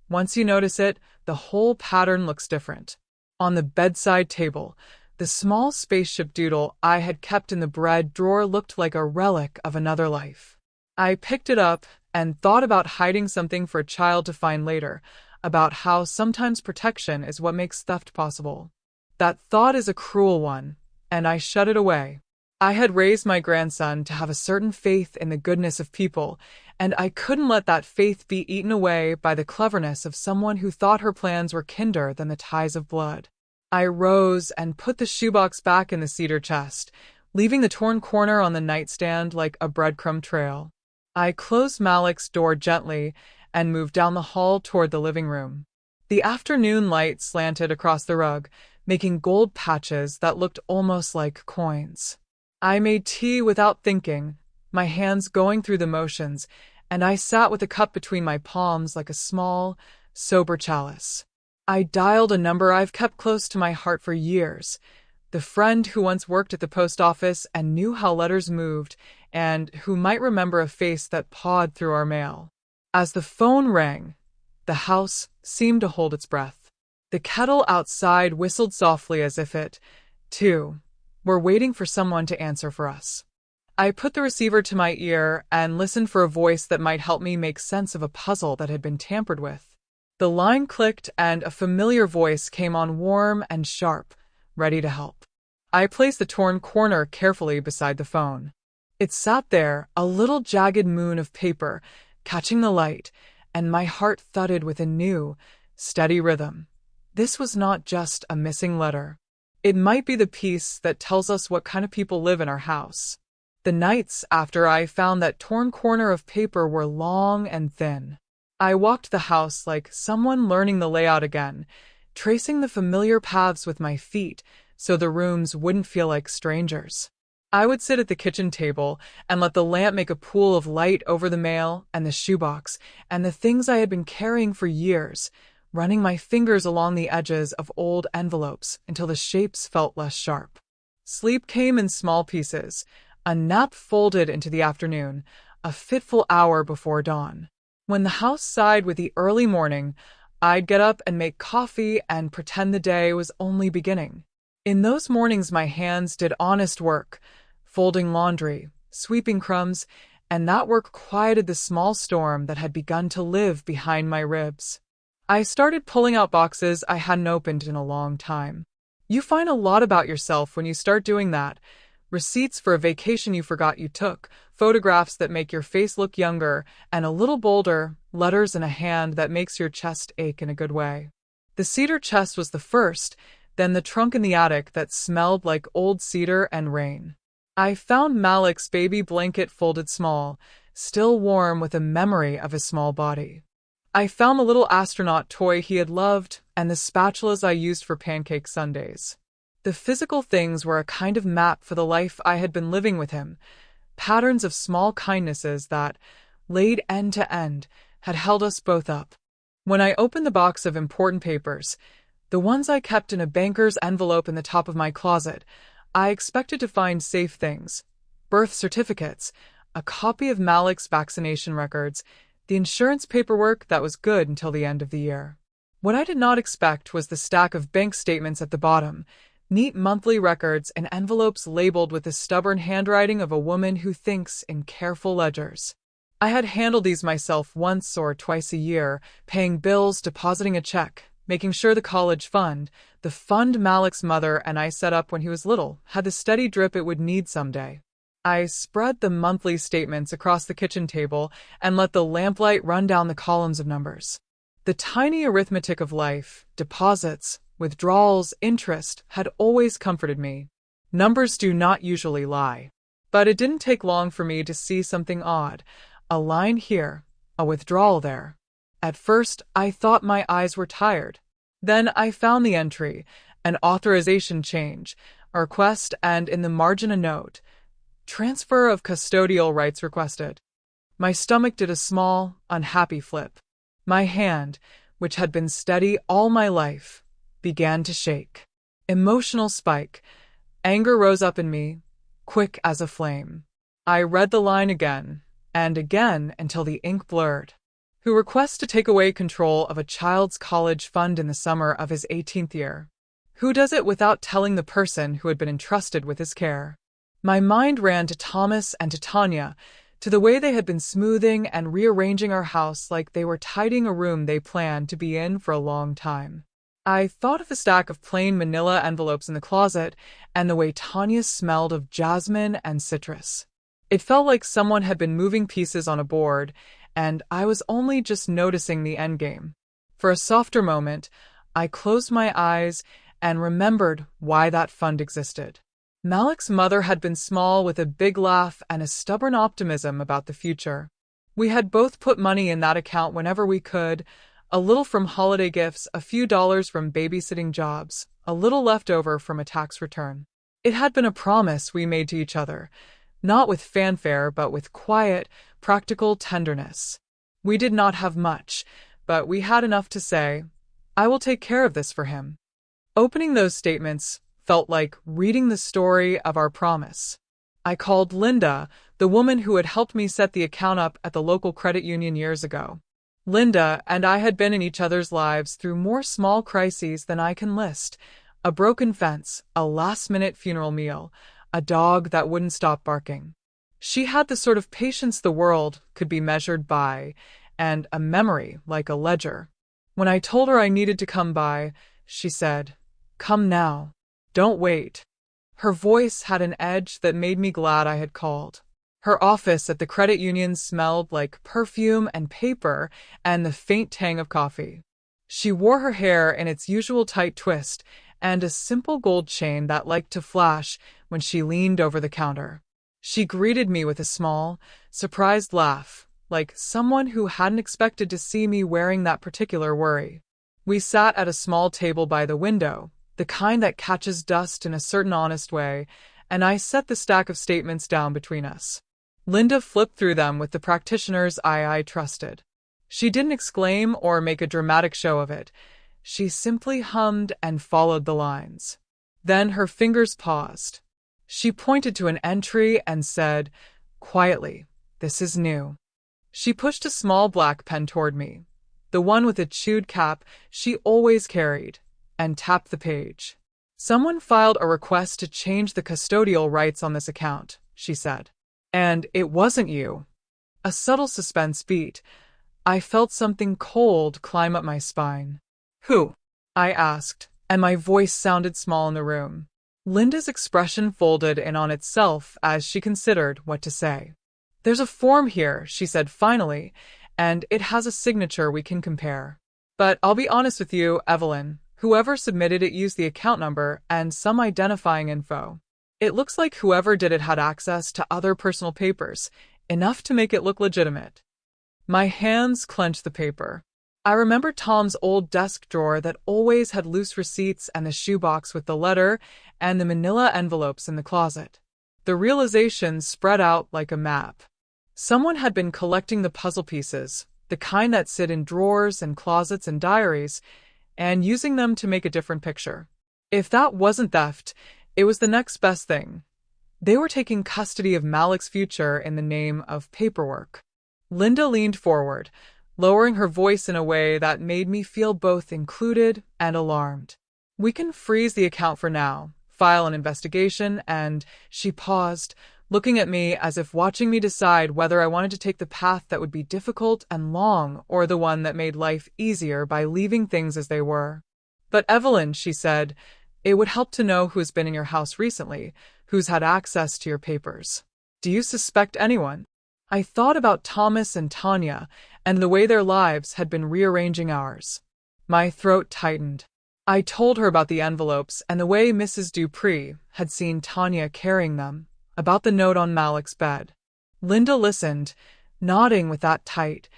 Once you notice it, the whole pattern looks different. On the bedside table, the small spaceship doodle I had kept in the bread drawer looked like a relic of another life. I picked it up and thought about hiding something for a child to find later, about how sometimes protection is what makes theft possible. That thought is a cruel one, and I shut it away. I had raised my grandson to have a certain faith in the goodness of people, and I couldn't let that faith be eaten away by the cleverness of someone who thought her plans were kinder than the ties of blood. I rose and put the shoebox back in the cedar chest, leaving the torn corner on the nightstand like a breadcrumb trail. I closed Malik's door gently and moved down the hall toward the living room. The afternoon light slanted across the rug, making gold patches that looked almost like coins. I made tea without thinking, my hands going through the motions, and I sat with a cup between my palms like a small, sober chalice. I dialed a number I've kept close to my heart for years, the friend who once worked at the post office and knew how letters moved, and who might remember a face that pawed through our mail. As the phone rang, the house seemed to hold its breath. The kettle outside whistled softly as if it, too, were waiting for someone to answer for us. I put the receiver to my ear and listened for a voice that might help me make sense of a puzzle that had been tampered with. The line clicked and a familiar voice came on warm and sharp, ready to help. I placed the torn corner carefully beside the phone. It sat there, a little jagged moon of paper, catching the light, and my heart thudded with a new, steady rhythm. This was not just a missing letter. It might be the piece that tells us what kind of people live in our house. The nights after I found that torn corner of paper were long and thin. I walked the house like someone learning the layout again, tracing the familiar paths with my feet so the rooms wouldn't feel like strangers. I would sit at the kitchen table and let the lamp make a pool of light over the mail and the shoebox and the things I had been carrying for years, running my fingers along the edges of old envelopes until the shapes felt less sharp. Sleep came in small pieces, a nap folded into the afternoon, a fitful hour before dawn. When the house sighed with the early morning, I'd get up and make coffee and pretend the day was only beginning. In those mornings my hands did honest work, folding laundry, sweeping crumbs, and that work quieted the small storm that had begun to live behind my ribs. I started pulling out boxes I hadn't opened in a long time. You find a lot about yourself when you start doing that. Receipts for a vacation you forgot you took, photographs that make your face look younger, and a little bolder, letters in a hand that makes your chest ache in a good way. The cedar chest was the first, then the trunk in the attic that smelled like old cedar and rain. I found Malik's baby blanket folded small, still warm with a memory of his small body. I found the little astronaut toy he had loved and the spatulas I used for pancake sundaes. The physical things were a kind of map for the life I had been living with him, patterns of small kindnesses that, laid end to end, had held us both up. When I opened the box of important papers, the ones I kept in a banker's envelope in the top of my closet, I expected to find safe things: birth certificates, a copy of Malik's vaccination records, the insurance paperwork that was good until the end of the year. What I did not expect was the stack of bank statements at the bottom, neat monthly records and envelopes labeled with the stubborn handwriting of a woman who thinks in careful ledgers. I had handled these myself once or twice a year, paying bills, depositing a check, making sure the college fund, the fund Malik's mother and I set up when he was little, had the steady drip it would need someday. I spread the monthly statements across the kitchen table and let the lamplight run down the columns of numbers. The tiny arithmetic of life, deposits, withdrawals, interest, had always comforted me. Numbers do not usually lie. But it didn't take long for me to see something odd. A line here, a withdrawal there. At first, I thought my eyes were tired. Then I found the entry, an authorization change, a request, and in the margin a note: transfer of custodial rights requested. My stomach did a small, unhappy flip. My hand, which had been steady all my life, began to shake. Emotional spike. Anger rose up in me, quick as a flame. I read the line again, and again until the ink blurred. Who requests to take away control of a child's college fund in the summer of his 18th year? Who does it without telling the person who had been entrusted with his care? My mind ran to Thomas and to Tanya, to the way they had been smoothing and rearranging our house like they were tidying a room they planned to be in for a long time. I thought of the stack of plain manila envelopes in the closet and the way Tanya smelled of jasmine and citrus. It felt like someone had been moving pieces on a board, and I was only just noticing the endgame. For a softer moment, I closed my eyes and remembered why that fund existed. Malik's mother had been small, with a big laugh and a stubborn optimism about the future. We had both put money in that account whenever we could, a little from holiday gifts, a few dollars from babysitting jobs, a little left over from a tax return. It had been a promise we made to each other, not with fanfare but with quiet, practical tenderness. We did not have much, but we had enough to say, "I will take care of this for him." Opening those statements felt like reading the story of our promise. I called Linda, the woman who had helped me set the account up at the local credit union years ago. Linda and I had been in each other's lives through more small crises than I can list: a broken fence, a last-minute funeral meal, a dog that wouldn't stop barking. She had the sort of patience the world could be measured by, and a memory like a ledger. When I told her I needed to come by, she said, "Come now. Don't wait." Her voice had an edge that made me glad I had called. Her office at the credit union smelled like perfume and paper and the faint tang of coffee. She wore her hair in its usual tight twist and a simple gold chain that liked to flash when she leaned over the counter. She greeted me with a small, surprised laugh, like someone who hadn't expected to see me wearing that particular worry. We sat at a small table by the window, the kind that catches dust in a certain honest way, and I set the stack of statements down between us. Linda flipped through them with the practitioner's eye I trusted. She didn't exclaim or make a dramatic show of it. She simply hummed and followed the lines. Then her fingers paused. She pointed to an entry and said, quietly, "This is new." She pushed a small black pen toward me, the one with a chewed cap she always carried, and tapped the page. "Someone filed a request to change the custodial rights on this account," she said. "And it wasn't you." A subtle suspense beat. I felt something cold climb up my spine. "Who?" I asked, and my voice sounded small in the room. Linda's expression folded in on itself as she considered what to say. "There's a form here," she said finally, "and it has a signature we can compare. But I'll be honest with you, Evelyn, whoever submitted it used the account number and some identifying info. It looks like whoever did it had access to other personal papers, enough to make it look legitimate. My hands clenched the paper. I remembered Tom's old desk drawer that always had loose receipts and the shoebox with the letter and the manila envelopes in the closet. The realization spread out like a map. Someone had been collecting the puzzle pieces, the kind that sit in drawers and closets and diaries, and using them to make a different picture. If that wasn't theft, it was the next best thing. They were taking custody of Malik's future in the name of paperwork. Linda leaned forward, lowering her voice in a way that made me feel both included and alarmed. "We can freeze the account for now, file an investigation, and..." She paused, looking at me as if watching me decide whether I wanted to take the path that would be difficult and long or the one that made life easier by leaving things as they were. "But Evelyn," she said, "it would help to know who's been in your house recently, who's had access to your papers. Do you suspect anyone?" I thought about Thomas and Tanya and the way their lives had been rearranging ours. My throat tightened. I told her about the envelopes and the way Mrs. Dupree had seen Tanya carrying them, about the note on Malik's bed. Linda listened, nodding with that tight,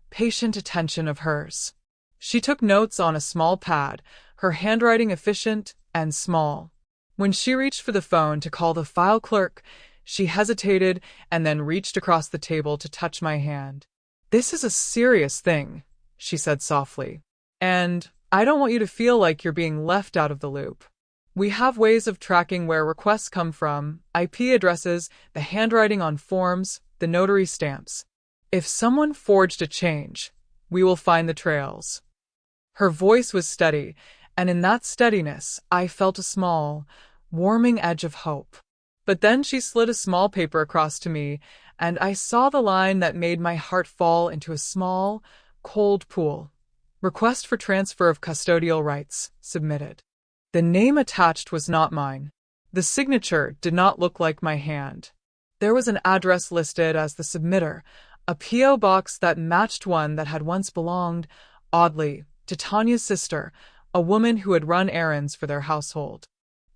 patient attention of hers. She took notes on a small pad, her handwriting efficient and small. When she reached for the phone to call the file clerk, she hesitated and then reached across the table to touch my hand. "This is a serious thing," she said softly. "And I don't want you to feel like you're being left out of the loop. We have ways of tracking where requests come from, IP addresses, the handwriting on forms, the notary stamps. If someone forged a change, we will find the trails." Her voice was steady, and in that steadiness, I felt a small, warming edge of hope. But then she slid a small paper across to me, and I saw the line that made my heart fall into a small, cold pool. "Request for transfer of custodial rights, submitted." The name attached was not mine. The signature did not look like my hand. There was an address listed as the submitter, a P.O. box that matched one that had once belonged, oddly, to Tanya's sister, a woman who had run errands for their household.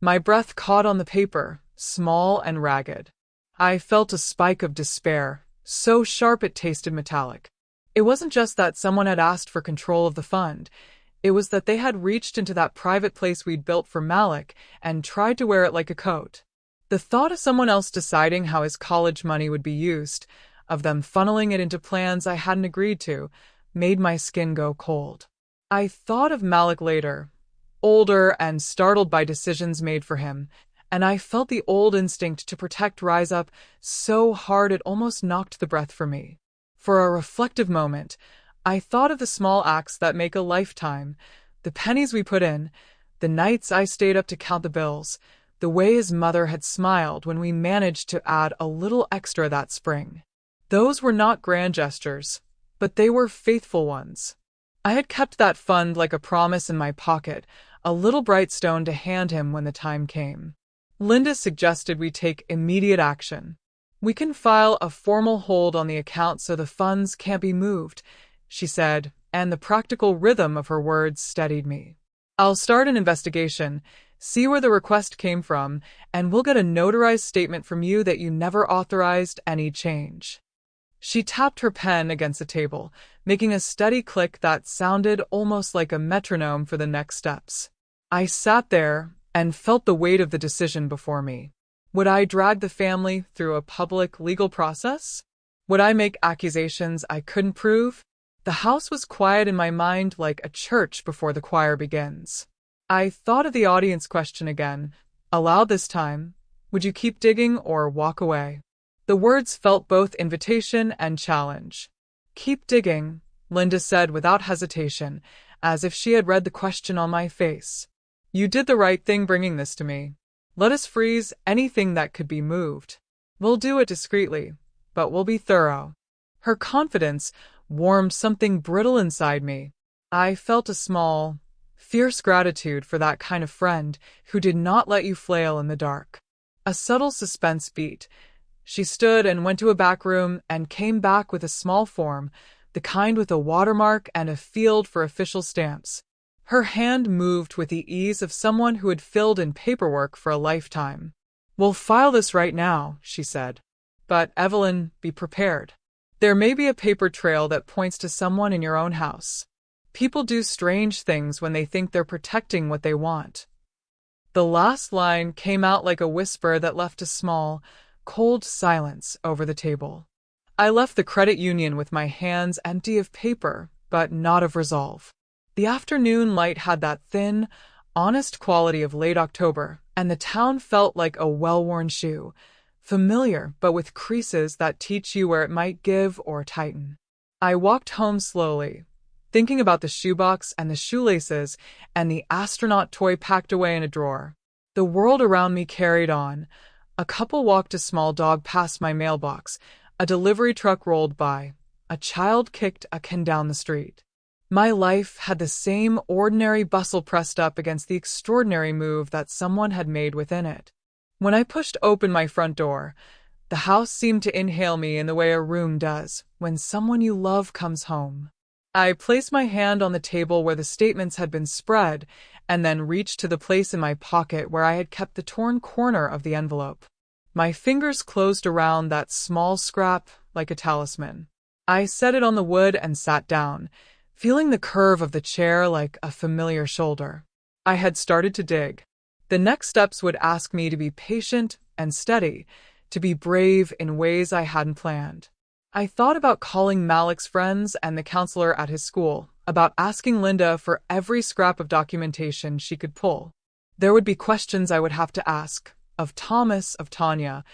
My breath caught on the paper, small and ragged. I felt a spike of despair, so sharp it tasted metallic. It wasn't just that someone had asked for control of the fund. It was that they had reached into that private place we'd built for Malik and tried to wear it like a coat. The thought of someone else deciding how his college money would be used, of them funneling it into plans I hadn't agreed to, made my skin go cold. I thought of Malik later, older and startled by decisions made for him, and I felt the old instinct to protect rise up so hard it almost knocked the breath from me. For a reflective moment, I thought of the small acts that make a lifetime, the pennies we put in, the nights I stayed up to count the bills, the way his mother had smiled when we managed to add a little extra that spring. Those were not grand gestures, but they were faithful ones. I had kept that fund like a promise in my pocket, a little bright stone to hand him when the time came. Linda suggested we take immediate action. "We can file a formal hold on the account so the funds can't be moved," she said, and the practical rhythm of her words steadied me. "I'll start an investigation, see where the request came from, and we'll get a notarized statement from you that you never authorized any change." She tapped her pen against the table, making a steady click that sounded almost like a metronome for the next steps. I sat there and felt the weight of the decision before me. Would I drag the family through a public legal process? Would I make accusations I couldn't prove? The house was quiet in my mind like a church before the choir begins. I thought of the audience question again, aloud this time. "Would you keep digging or walk away?" The words felt both invitation and challenge. "Keep digging," Linda said without hesitation, as if she had read the question on my face. "You did the right thing bringing this to me. Let us freeze anything that could be moved. We'll do it discreetly, but we'll be thorough." Her confidence warmed something brittle inside me. I felt a small, fierce gratitude for that kind of friend who did not let you flail in the dark. A subtle suspense beat. She stood and went to a back room and came back with a small form, the kind with a watermark and a field for official stamps. Her hand moved with the ease of someone who had filled in paperwork for a lifetime. "We'll file this right now," she said. But Evelyn, be prepared. There may be a paper trail that points to someone in your own house. People do strange things when they think they're protecting what they want. The last line came out like a whisper that left a small, cold silence over the table. I left the credit union with my hands empty of paper, but not of resolve. The afternoon light had that thin, honest quality of late October, and the town felt like a well-worn shoe, familiar but with creases that teach you where it might give or tighten. I walked home slowly, thinking about the shoebox and the shoelaces and the astronaut toy packed away in a drawer. The world around me carried on. A couple walked a small dog past my mailbox. A delivery truck rolled by. A child kicked a can down the street. My life had the same ordinary bustle pressed up against the extraordinary move that someone had made within it. When I pushed open my front door, the house seemed to inhale me in the way a room does when someone you love comes home. I placed my hand on the table where the statements had been spread and then reached to the place in my pocket where I had kept the torn corner of the envelope. My fingers closed around that small scrap like a talisman. I set it on the wood and sat down, feeling the curve of the chair like a familiar shoulder. I had started to dig. The next steps would ask me to be patient and steady, to be brave in ways I hadn't planned. I thought about calling Malik's friends and the counselor at his school, about asking Linda for every scrap of documentation she could pull. There would be questions I would have to ask, of Thomas, of Tanya,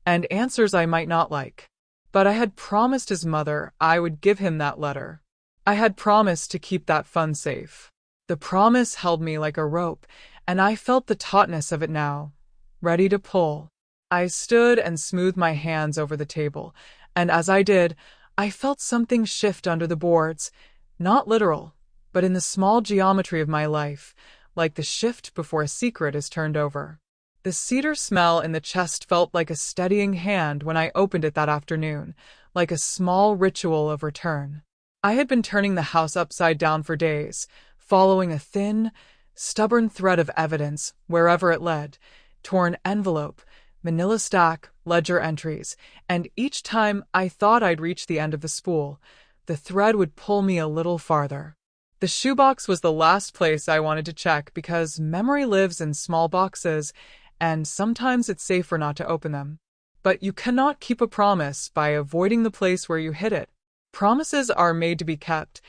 and answers I might not like. But I had promised his mother I would give him that letter. I had promised to keep that fund safe. The promise held me like a rope, and I felt the tautness of it now, ready to pull. I stood and smoothed my hands over the table, and as I did, I felt something shift under the boards, not literal, but in the small geometry of my life, like the shift before a secret is turned over. The cedar smell in the chest felt like a steadying hand when I opened it that afternoon, like a small ritual of return. I had been turning the house upside down for days, following a thin, stubborn thread of evidence wherever it led, torn envelope, manila stack, ledger entries, and each time I thought I'd reach the end of the spool, the thread would pull me a little farther. The shoebox was the last place I wanted to check because memory lives in small boxes, and sometimes it's safer not to open them. But you cannot keep a promise by avoiding the place where you hid it. Promises are made to be kept,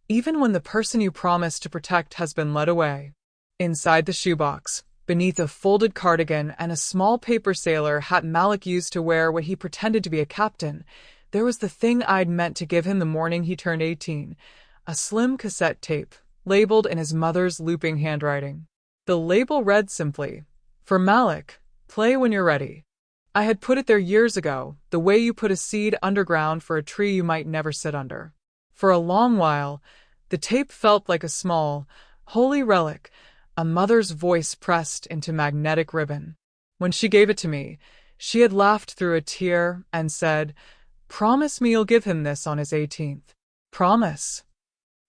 even when the person you promised to protect has been led away. Inside the shoebox, beneath a folded cardigan and a small paper sailor hat Malik used to wear when he pretended to be a captain, there was the thing I'd meant to give him the morning he turned 18, a slim cassette tape, labeled in his mother's looping handwriting. The label read simply, "For Malik, play when you're ready." I had put it there years ago, the way you put a seed underground for a tree you might never sit under. For a long while, the tape felt like a small, holy relic, a mother's voice pressed into magnetic ribbon. When she gave it to me, she had laughed through a tear and said, "Promise me you'll give him this on his 18th. Promise."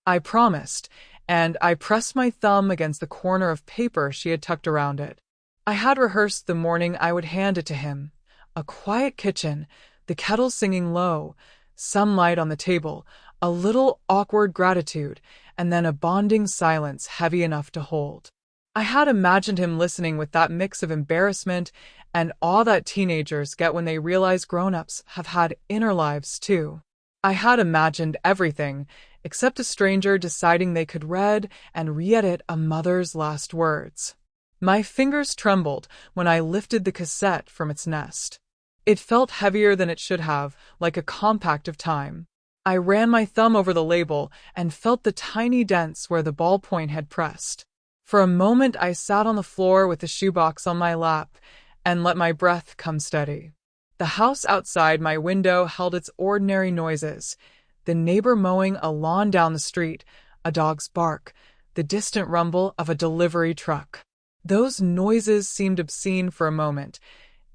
I promised, and I pressed my thumb against the corner of paper she had tucked around it. I had rehearsed the morning I would hand it to him. A quiet kitchen, the kettle singing low, sunlight on the table, a little awkward gratitude, and then a bonding silence heavy enough to hold. I had imagined him listening with that mix of embarrassment and awe that teenagers get when they realize grown-ups have had inner lives too. I had imagined everything, except a stranger deciding they could read and re-edit a mother's last words. My fingers trembled when I lifted the cassette from its nest. It felt heavier than it should have, like a compact of time. I ran my thumb over the label and felt the tiny dents where the ballpoint had pressed. For a moment I sat on the floor with the shoebox on my lap and let my breath come steady. The house outside my window held its ordinary noises, the neighbor mowing a lawn down the street, a dog's bark, the distant rumble of a delivery truck. Those noises seemed obscene for a moment,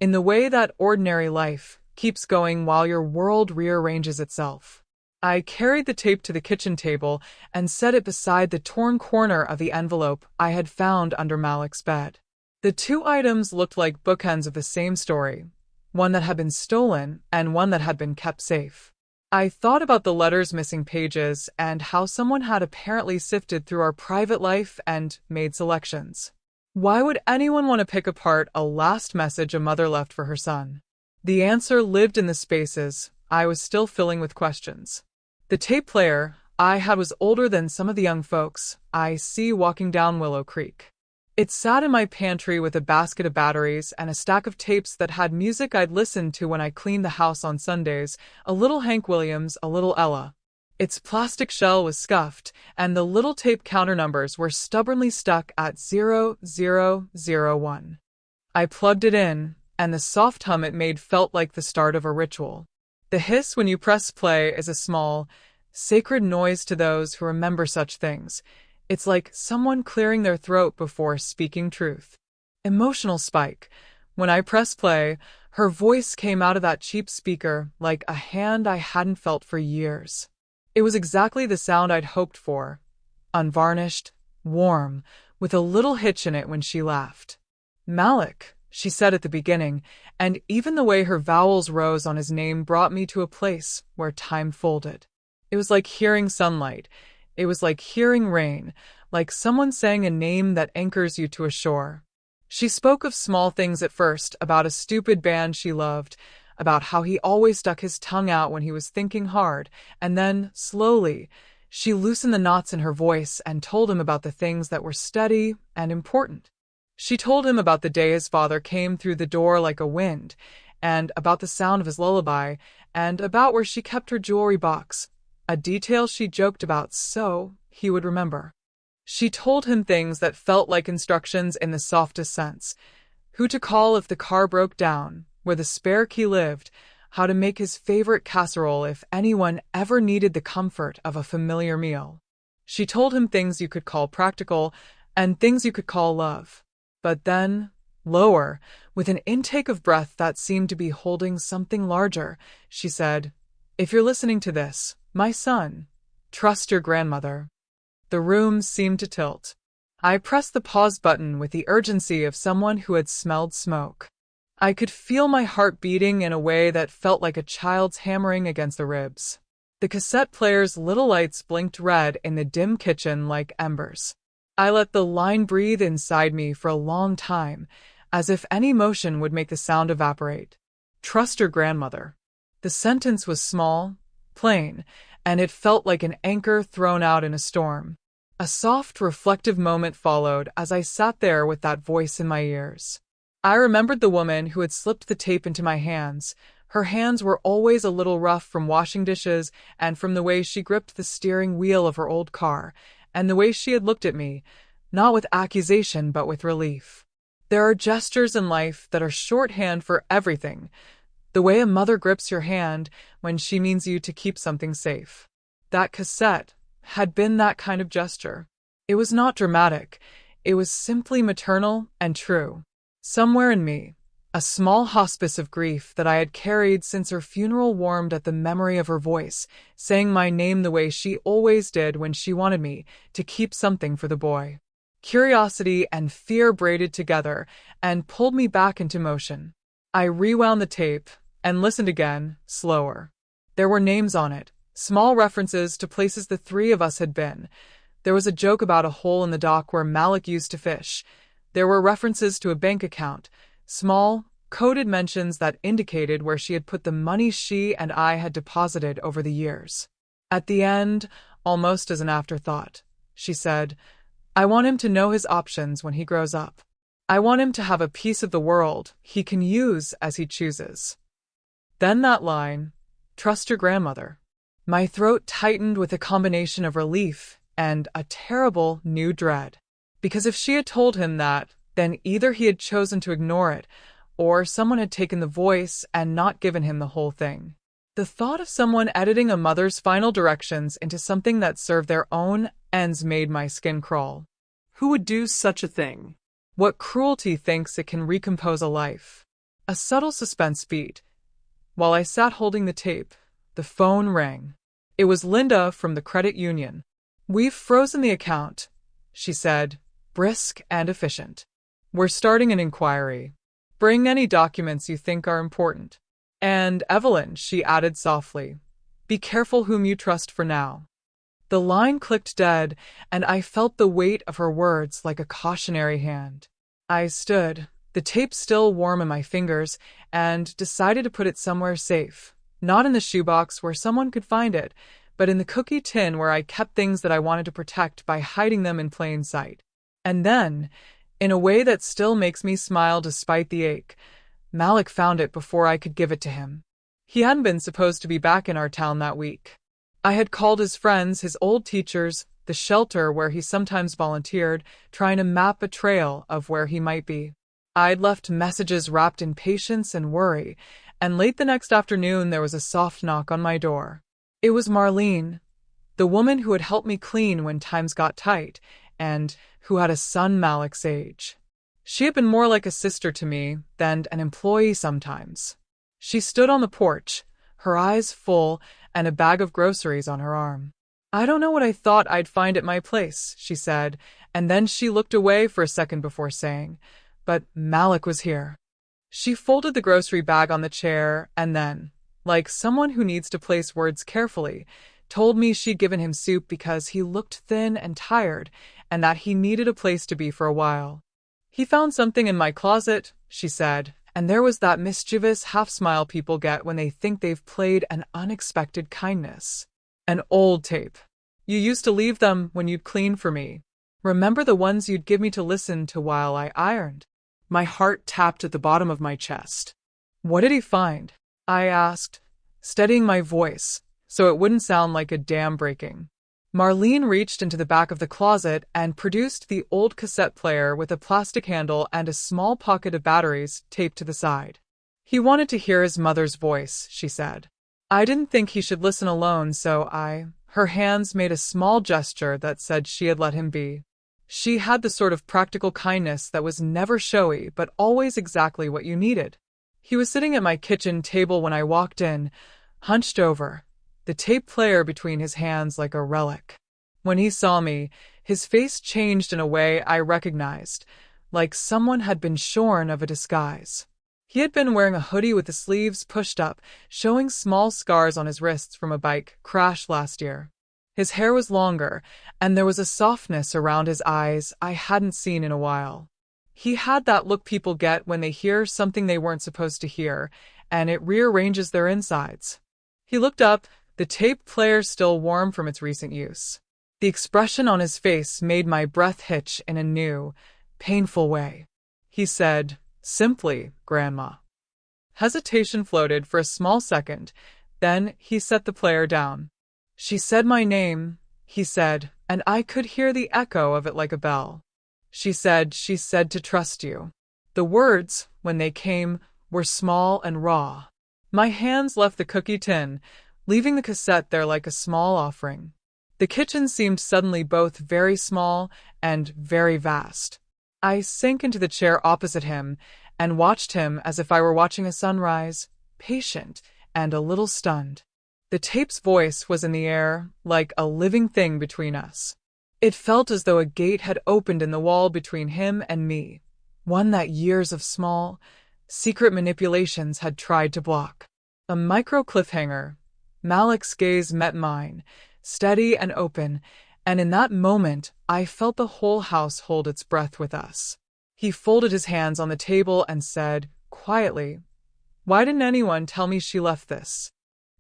in the way that ordinary life keeps going while your world rearranges itself. I carried the tape to the kitchen table and set it beside the torn corner of the envelope I had found under Malik's bed. The two items looked like bookends of the same story, one that had been stolen and one that had been kept safe. I thought about the letter's missing pages and how someone had apparently sifted through our private life and made selections. Why would anyone want to pick apart a last message a mother left for her son? The answer lived in the spaces I was still filling with questions. The tape player I had was older than some of the young folks I see walking down Willow Creek. It sat in my pantry with a basket of batteries and a stack of tapes that had music I'd listened to when I cleaned the house on Sundays, a little Hank Williams, a little Ella. Its plastic shell was scuffed, and the little tape counter numbers were stubbornly stuck at 0001. I plugged it in, and the soft hum it made felt like the start of a ritual. The hiss when you press play is a small, sacred noise to those who remember such things. It's like someone clearing their throat before speaking truth. Emotional spike. When I pressed play, her voice came out of that cheap speaker like a hand I hadn't felt for years. It was exactly the sound I'd hoped for. Unvarnished, warm, with a little hitch in it when she laughed. "Malik," she said at the beginning, and even the way her vowels rose on his name brought me to a place where time folded. It was like hearing sunlight. It was like hearing rain, like someone saying a name that anchors you to a shore. She spoke of small things at first, about a stupid band she loved, about how he always stuck his tongue out when he was thinking hard, and then, slowly, she loosened the knots in her voice and told him about the things that were steady and important. She told him about the day his father came through the door like a wind, and about the sound of his lullaby, and about where she kept her jewelry box, a detail she joked about so he would remember. She told him things that felt like instructions in the softest sense: who to call if the car broke down, where the spare key lived, how to make his favorite casserole if anyone ever needed the comfort of a familiar meal. She told him things you could call practical and things you could call love. But then, lower, with an intake of breath that seemed to be holding something larger, she said, "If you're listening to this, my son, trust your grandmother." The room seemed to tilt. I pressed the pause button with the urgency of someone who had smelled smoke. I could feel my heart beating in a way that felt like a child's hammering against the ribs. The cassette player's little lights blinked red in the dim kitchen like embers. I let the line breathe inside me for a long time, as if any motion would make the sound evaporate. Trust your grandmother. The sentence was small, plain, and it felt like an anchor thrown out in a storm. A soft, reflective moment followed as I sat there with that voice in my ears. I remembered the woman who had slipped the tape into my hands. Her hands were always a little rough from washing dishes and from the way she gripped the steering wheel of her old car, and the way she had looked at me, not with accusation but with relief. There are gestures in life that are shorthand for everything. The way a mother grips your hand when she means you to keep something safe. That cassette had been that kind of gesture. It was not dramatic. It was simply maternal and true. Somewhere in me, a small hospice of grief that I had carried since her funeral warmed at the memory of her voice, saying my name the way she always did when she wanted me to keep something for the boy. Curiosity and fear braided together and pulled me back into motion. I rewound the tape and listened again, slower. There were names on it, small references to places the three of us had been. There was a joke about a hole in the dock where Malik used to fish. There were references to a bank account, small, coded mentions that indicated where she had put the money she and I had deposited over the years. At the end, almost as an afterthought, she said, "I want him to know his options when he grows up. I want him to have a piece of the world he can use as he chooses." Then that line, "Trust your grandmother." My throat tightened with a combination of relief and a terrible new dread. Because if she had told him that, then either he had chosen to ignore it, or someone had taken the voice and not given him the whole thing. The thought of someone editing a mother's final directions into something that served their own ends made my skin crawl. Who would do such a thing? What cruelty thinks it can recompose a life? A subtle suspense beat. While I sat holding the tape, the phone rang. It was Linda from the credit union. "We've frozen the account," she said, brisk and efficient. "We're starting an inquiry." Bring any documents you think are important. And Evelyn, she added softly, be careful whom you trust for now. The line clicked dead, and I felt the weight of her words like a cautionary hand. I stood, the tape still warm in my fingers, and decided to put it somewhere safe. Not in the shoebox where someone could find it, but in the cookie tin where I kept things that I wanted to protect by hiding them in plain sight. And then, in a way that still makes me smile despite the ache, Malik found it before I could give it to him. He hadn't been supposed to be back in our town that week. I had called his friends, his old teachers, the shelter where he sometimes volunteered, trying to map a trail of where he might be. I'd left messages wrapped in patience and worry, and late the next afternoon there was a soft knock on my door. It was Marlene, the woman who had helped me clean when times got tight, and who had a son Malik's age. She had been more like a sister to me than an employee sometimes. She stood on the porch, her eyes full, and a bag of groceries on her arm. I don't know what I thought I'd find at my place, she said, and then she looked away for a second before saying, but Malik was here. She folded the grocery bag on the chair and then, like someone who needs to place words carefully, told me she'd given him soup because he looked thin and tired and that he needed a place to be for a while. He found something in my closet, she said, and there was that mischievous half-smile people get when they think they've played an unexpected kindness. An old tape. You used to leave them when you'd clean for me. Remember the ones you'd give me to listen to while I ironed? My heart tapped at the bottom of my chest. What did he find? I asked, steadying my voice so it wouldn't sound like a dam breaking. Marlene reached into the back of the closet and produced the old cassette player with a plastic handle and a small pocket of batteries taped to the side. He wanted to hear his mother's voice, she said. I didn't think he should listen alone, so her hands made a small gesture that said she had let him be. She had the sort of practical kindness that was never showy, but always exactly what you needed. He was sitting at my kitchen table when I walked in, hunched over, the tape player between his hands like a relic. When he saw me, his face changed in a way I recognized, like someone had been shorn of a disguise. He had been wearing a hoodie with the sleeves pushed up, showing small scars on his wrists from a bike crash last year. His hair was longer, and there was a softness around his eyes I hadn't seen in a while. He had that look people get when they hear something they weren't supposed to hear, and it rearranges their insides. He looked up, the tape player still warm from its recent use. The expression on his face made my breath hitch in a new, painful way. He said, simply, Grandma. Hesitation floated for a small second, then he set the player down. She said my name, he said, and I could hear the echo of it like a bell. She said to trust you. The words, when they came, were small and raw. My hands left the cookie tin, leaving the cassette there like a small offering. The kitchen seemed suddenly both very small and very vast. I sank into the chair opposite him and watched him as if I were watching a sunrise, patient and a little stunned. The tape's voice was in the air, like a living thing between us. It felt as though a gate had opened in the wall between him and me, one that years of small, secret manipulations had tried to block. A micro cliffhanger. Malik's gaze met mine, steady and open, and in that moment I felt the whole house hold its breath with us. He folded his hands on the table and said, quietly, "Why didn't anyone tell me she left this?"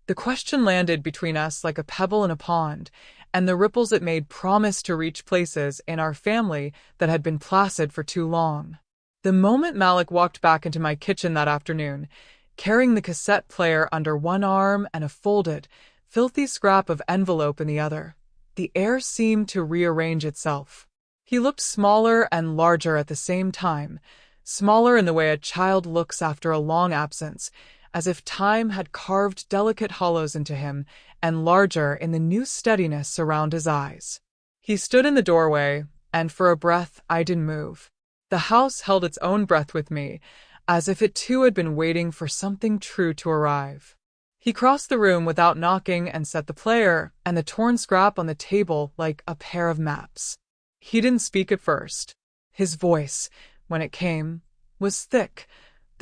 The question landed between us like a pebble in a pond, and the ripples it made promised to reach places in our family that had been placid for too long. The moment Malik walked back into my kitchen that afternoon, carrying the cassette player under one arm and a folded, filthy scrap of envelope in the other, the air seemed to rearrange itself. He looked smaller and larger at the same time, smaller in the way a child looks after a long absence, as if time had carved delicate hollows into him, and larger in the new steadiness around his eyes. He stood in the doorway, and for a breath I didn't move. The house held its own breath with me, as if it too had been waiting for something true to arrive. He crossed the room without knocking and set the player and the torn scrap on the table like a pair of maps. He didn't speak at first. His voice, when it came, was thick,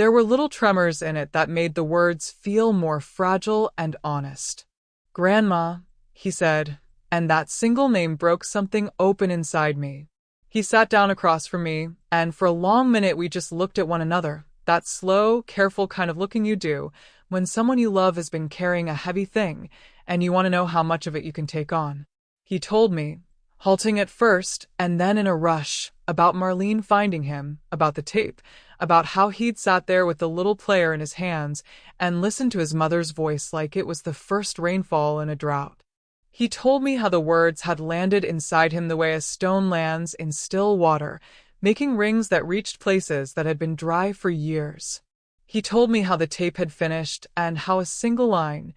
There were little tremors in it that made the words feel more fragile and honest. "Grandma," he said, and that single name broke something open inside me. He sat down across from me, and for a long minute we just looked at one another, that slow, careful kind of looking you do when someone you love has been carrying a heavy thing, and you want to know how much of it you can take on. He told me, halting at first, and then in a rush, about Marlene finding him, about the tape, about how he'd sat there with the little player in his hands and listened to his mother's voice like it was the first rainfall in a drought. He told me how the words had landed inside him the way a stone lands in still water, making rings that reached places that had been dry for years. He told me how the tape had finished and how a single line,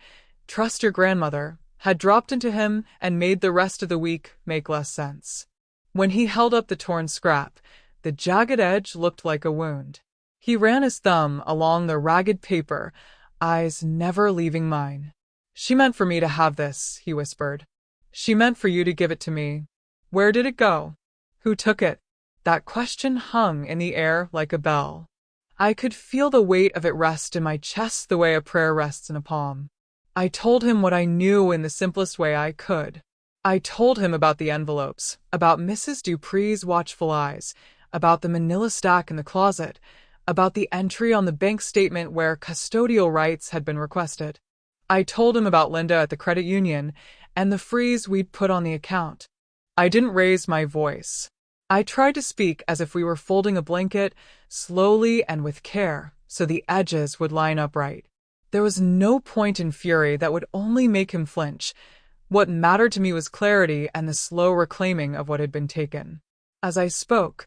"Trust your grandmother," had dropped into him and made the rest of the week make less sense. When he held up the torn scrap, the jagged edge looked like a wound. He ran his thumb along the ragged paper, eyes never leaving mine. "She meant for me to have this," he whispered. "She meant for you to give it to me. Where did it go? Who took it?" That question hung in the air like a bell. I could feel the weight of it rest in my chest the way a prayer rests in a palm. I told him what I knew in the simplest way I could. I told him about the envelopes, about Mrs. Dupree's watchful eyes, about the manila stack in the closet, about the entry on the bank statement where custodial rights had been requested. I told him about Linda at the credit union and the freeze we'd put on the account. I didn't raise my voice. I tried to speak as if we were folding a blanket, slowly and with care, so the edges would line up right. There was no point in fury that would only make him flinch. What mattered to me was clarity and the slow reclaiming of what had been taken. As I spoke,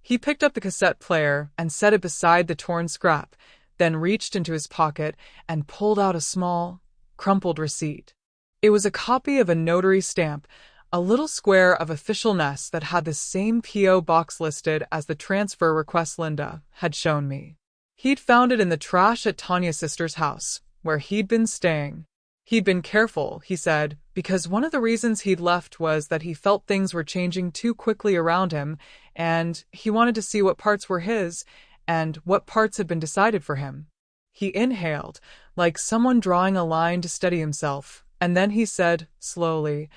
he picked up the cassette player and set it beside the torn scrap, then reached into his pocket and pulled out a small, crumpled receipt. It was a copy of a notary stamp, a little square of officialness that had the same P.O. box listed as the transfer request Linda had shown me. He'd found it in the trash at Tanya's sister's house, where he'd been staying. He'd been careful, he said, because one of the reasons he'd left was that he felt things were changing too quickly around him, and he wanted to see what parts were his and what parts had been decided for him. He inhaled, like someone drawing a line to steady himself, and then he said, slowly,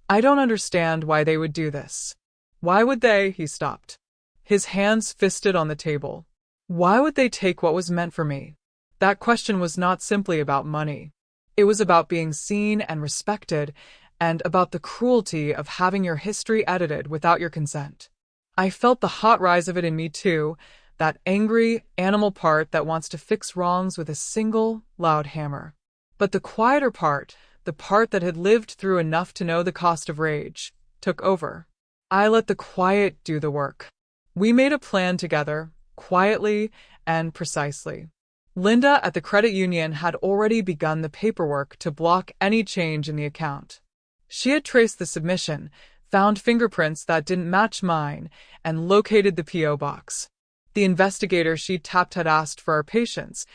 "I don't understand why they would do this." "Why would they?" He stopped, his hands fisted on the table. "Why would they take what was meant for me?" That question was not simply about money. It was about being seen and respected, and about the cruelty of having your history edited without your consent. I felt the hot rise of it in me too, that angry, animal part that wants to fix wrongs with a single, loud hammer. But the quieter part, the part that had lived through enough to know the cost of rage, took over. I let the quiet do the work. We made a plan together, quietly and precisely. Linda at the credit union had already begun the paperwork to block any change in the account. She had traced the submission, found fingerprints that didn't match mine, and located the P.O. box. The investigator she'd tapped had asked for our patience,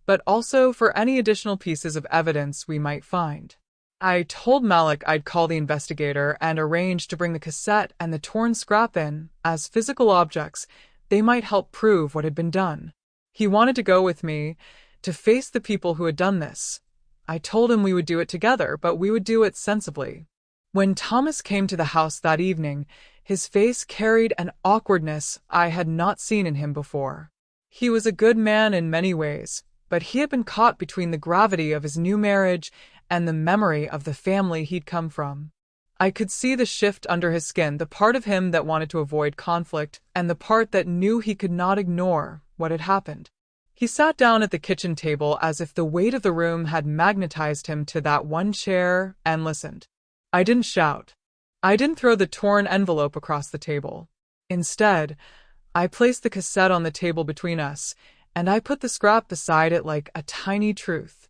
but also for any additional pieces of evidence we might find. I told Malik I'd call the investigator and arrange to bring the cassette and the torn scrap in as physical objects. They might help prove what had been done. He wanted to go with me, to face the people who had done this. I told him we would do it together, but we would do it sensibly. When Thomas came to the house that evening, his face carried an awkwardness I had not seen in him before. He was a good man in many ways, but he had been caught between the gravity of his new marriage and the memory of the family he'd come from. I could see the shift under his skin, the part of him that wanted to avoid conflict, and the part that knew he could not ignore what had happened. He sat down at the kitchen table as if the weight of the room had magnetized him to that one chair and listened. I didn't shout. I didn't throw the torn envelope across the table. Instead, I placed the cassette on the table between us, and I put the scrap beside it like a tiny truth.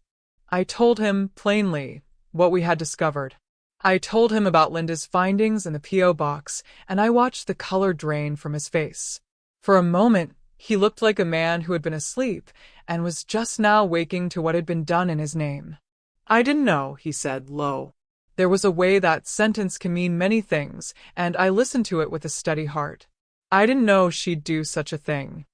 I told him, plainly, what we had discovered. I told him about Linda's findings in the P.O. box, and I watched the color drain from his face. For a moment, he looked like a man who had been asleep and was just now waking to what had been done in his name. "I didn't know," he said, low. There was a way that sentence can mean many things, and I listened to it with a steady heart. "I didn't know she'd do such a thing.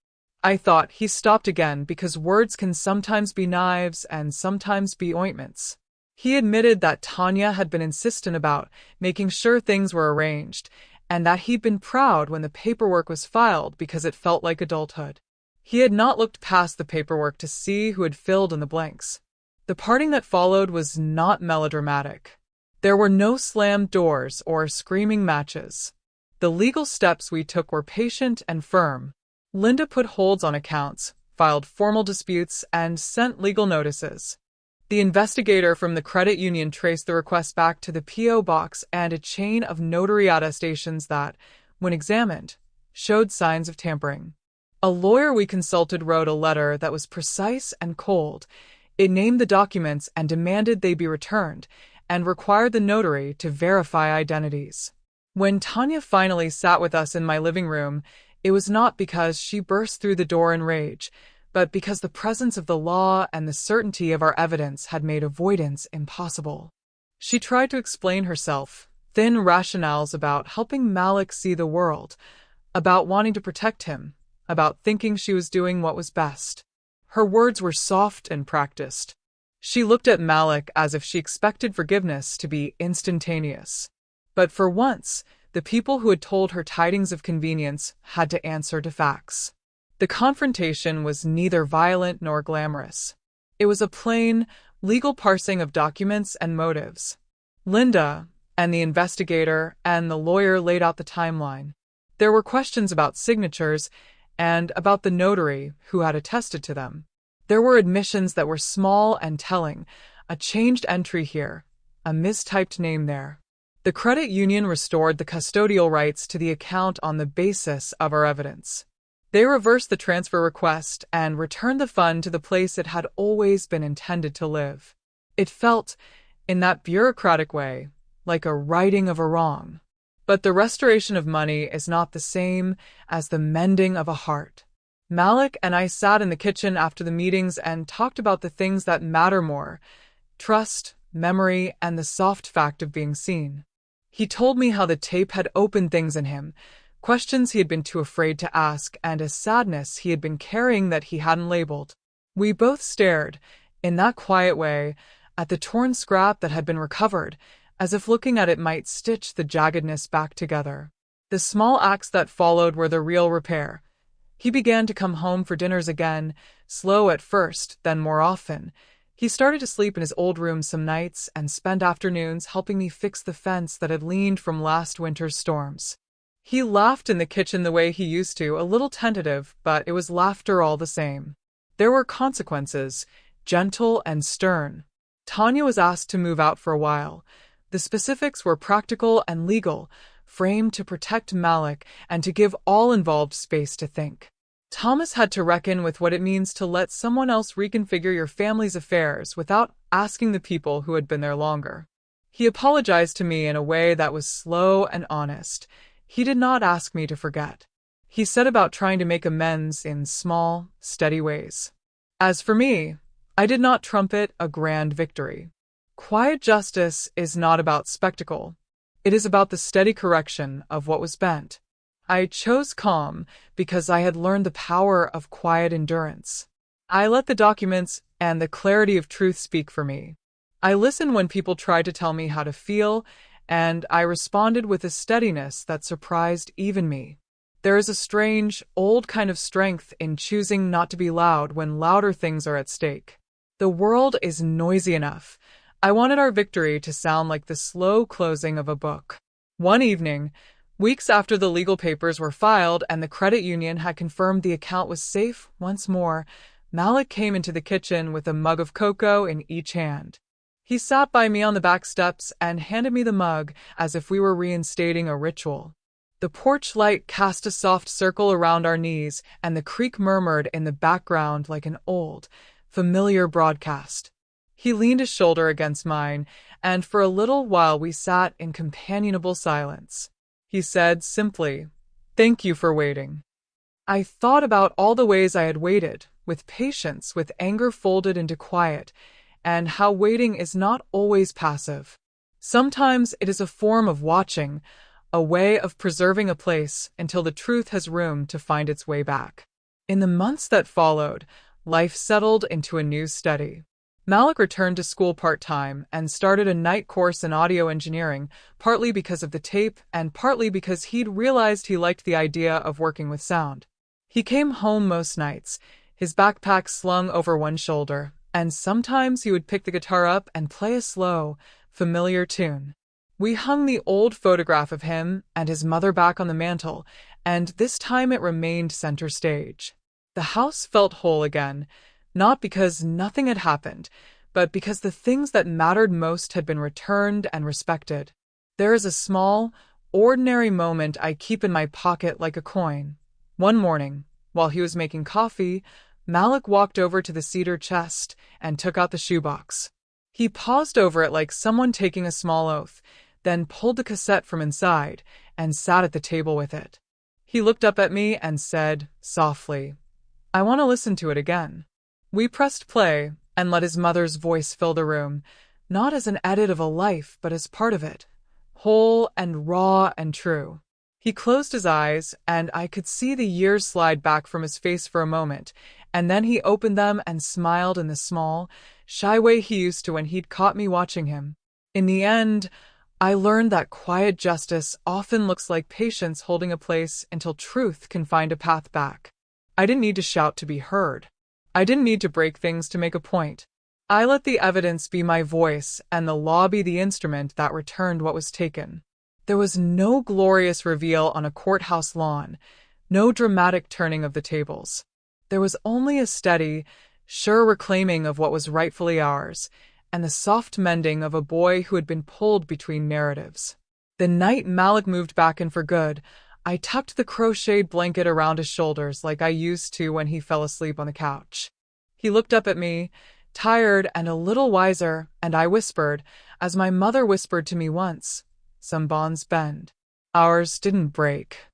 I thought. He stopped again because words can sometimes be knives and sometimes be ointments. He admitted that Tanya had been insistent about making sure things were arranged, and that he'd been proud when the paperwork was filed because it felt like adulthood. He had not looked past the paperwork to see who had filled in the blanks. The parting that followed was not melodramatic. There were no slammed doors or screaming matches. The legal steps we took were patient and firm. Linda put holds on accounts, filed formal disputes, and sent legal notices. The investigator from the credit union traced the request back to the P.O. box and a chain of notary attestations that, when examined, showed signs of tampering. A lawyer we consulted wrote a letter that was precise and cold. It named the documents and demanded they be returned, and required the notary to verify identities. When Tanya finally sat with us in my living room, it was not because she burst through the door in rage, but because the presence of the law and the certainty of our evidence had made avoidance impossible. She tried to explain herself, thin rationales about helping Malik see the world, about wanting to protect him, about thinking she was doing what was best. Her words were soft and practiced. She looked at Malik as if she expected forgiveness to be instantaneous. But for once, the people who had told her tidings of convenience had to answer to facts. The confrontation was neither violent nor glamorous. It was a plain, legal parsing of documents and motives. Linda, and the investigator, and the lawyer laid out the timeline. There were questions about signatures and about the notary who had attested to them. There were admissions that were small and telling, a changed entry here, a mistyped name there. The credit union restored the custodial rights to the account on the basis of our evidence. They reversed the transfer request and returned the fund to the place it had always been intended to live. It felt, in that bureaucratic way, like a righting of a wrong. But the restoration of money is not the same as the mending of a heart. Malik and I sat in the kitchen after the meetings and talked about the things that matter more: trust, memory, and the soft fact of being seen. He told me how the tape had opened things in him, questions he had been too afraid to ask, and a sadness he had been carrying that he hadn't labeled. We both stared, in that quiet way, at the torn scrap that had been recovered, as if looking at it might stitch the jaggedness back together. The small acts that followed were the real repair. He began to come home for dinners again, slow at first, then more often. He started to sleep in his old room some nights and spend afternoons helping me fix the fence that had leaned from last winter's storms. He laughed in the kitchen the way he used to, a little tentative, but it was laughter all the same. There were consequences, gentle and stern. Tanya was asked to move out for a while. The specifics were practical and legal, framed to protect Malik and to give all involved space to think. Thomas had to reckon with what it means to let someone else reconfigure your family's affairs without asking the people who had been there longer. He apologized to me in a way that was slow and honest. He did not ask me to forget. He set about trying to make amends in small, steady ways. As for me, I did not trumpet a grand victory. Quiet justice is not about spectacle. It is about the steady correction of what was bent. I chose calm because I had learned the power of quiet endurance. I let the documents and the clarity of truth speak for me. I listened when people tried to tell me how to feel, and I responded with a steadiness that surprised even me. There is a strange, old kind of strength in choosing not to be loud when louder things are at stake. The world is noisy enough. I wanted our victory to sound like the slow closing of a book. One evening, weeks after the legal papers were filed and the credit union had confirmed the account was safe once more, Malik came into the kitchen with a mug of cocoa in each hand. He sat by me on the back steps and handed me the mug as if we were reinstating a ritual. The porch light cast a soft circle around our knees, and the creek murmured in the background like an old, familiar broadcast. He leaned his shoulder against mine, and for a little while we sat in companionable silence. He said simply, "Thank you for waiting." I thought about all the ways I had waited, with patience, with anger folded into quiet, and how waiting is not always passive. Sometimes it is a form of watching, a way of preserving a place until the truth has room to find its way back. In the months that followed, life settled into a new study. Malik returned to school part-time and started a night course in audio engineering, partly because of the tape and partly because he'd realized he liked the idea of working with sound. He came home most nights, his backpack slung over one shoulder, and sometimes he would pick the guitar up and play a slow, familiar tune. We hung the old photograph of him and his mother back on the mantel, and this time it remained center stage. The house felt whole again, not because nothing had happened, but because the things that mattered most had been returned and respected. There is a small, ordinary moment I keep in my pocket like a coin. One morning, while he was making coffee, Malik walked over to the cedar chest and took out the shoebox. He paused over it like someone taking a small oath, then pulled the cassette from inside and sat at the table with it. He looked up at me and said, softly, "I want to listen to it again." We pressed play and let his mother's voice fill the room, not as an edit of a life, but as part of it, whole and raw and true. He closed his eyes, and I could see the years slide back from his face for a moment, and then he opened them and smiled in the small, shy way he used to when he'd caught me watching him. In the end, I learned that quiet justice often looks like patience holding a place until truth can find a path back. I didn't need to shout to be heard. I didn't need to break things to make a point. I let the evidence be my voice and the law be the instrument that returned what was taken. There was no glorious reveal on a courthouse lawn, no dramatic turning of the tables. There was only a steady, sure reclaiming of what was rightfully ours, and the soft mending of a boy who had been pulled between narratives. The night Malik moved back in for good, I tucked the crocheted blanket around his shoulders like I used to when he fell asleep on the couch. He looked up at me, tired and a little wiser, and I whispered, as my mother whispered to me once, "Some bonds bend. Ours didn't break."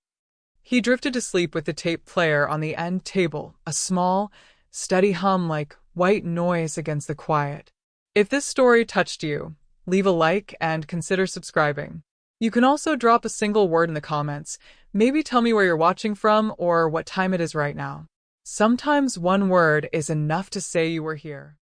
He drifted to sleep with the tape player on the end table, a small, steady hum like white noise against the quiet. If this story touched you, leave a like and consider subscribing. You can also drop a single word in the comments. Maybe tell me where you're watching from or what time it is right now. Sometimes one word is enough to say you were here.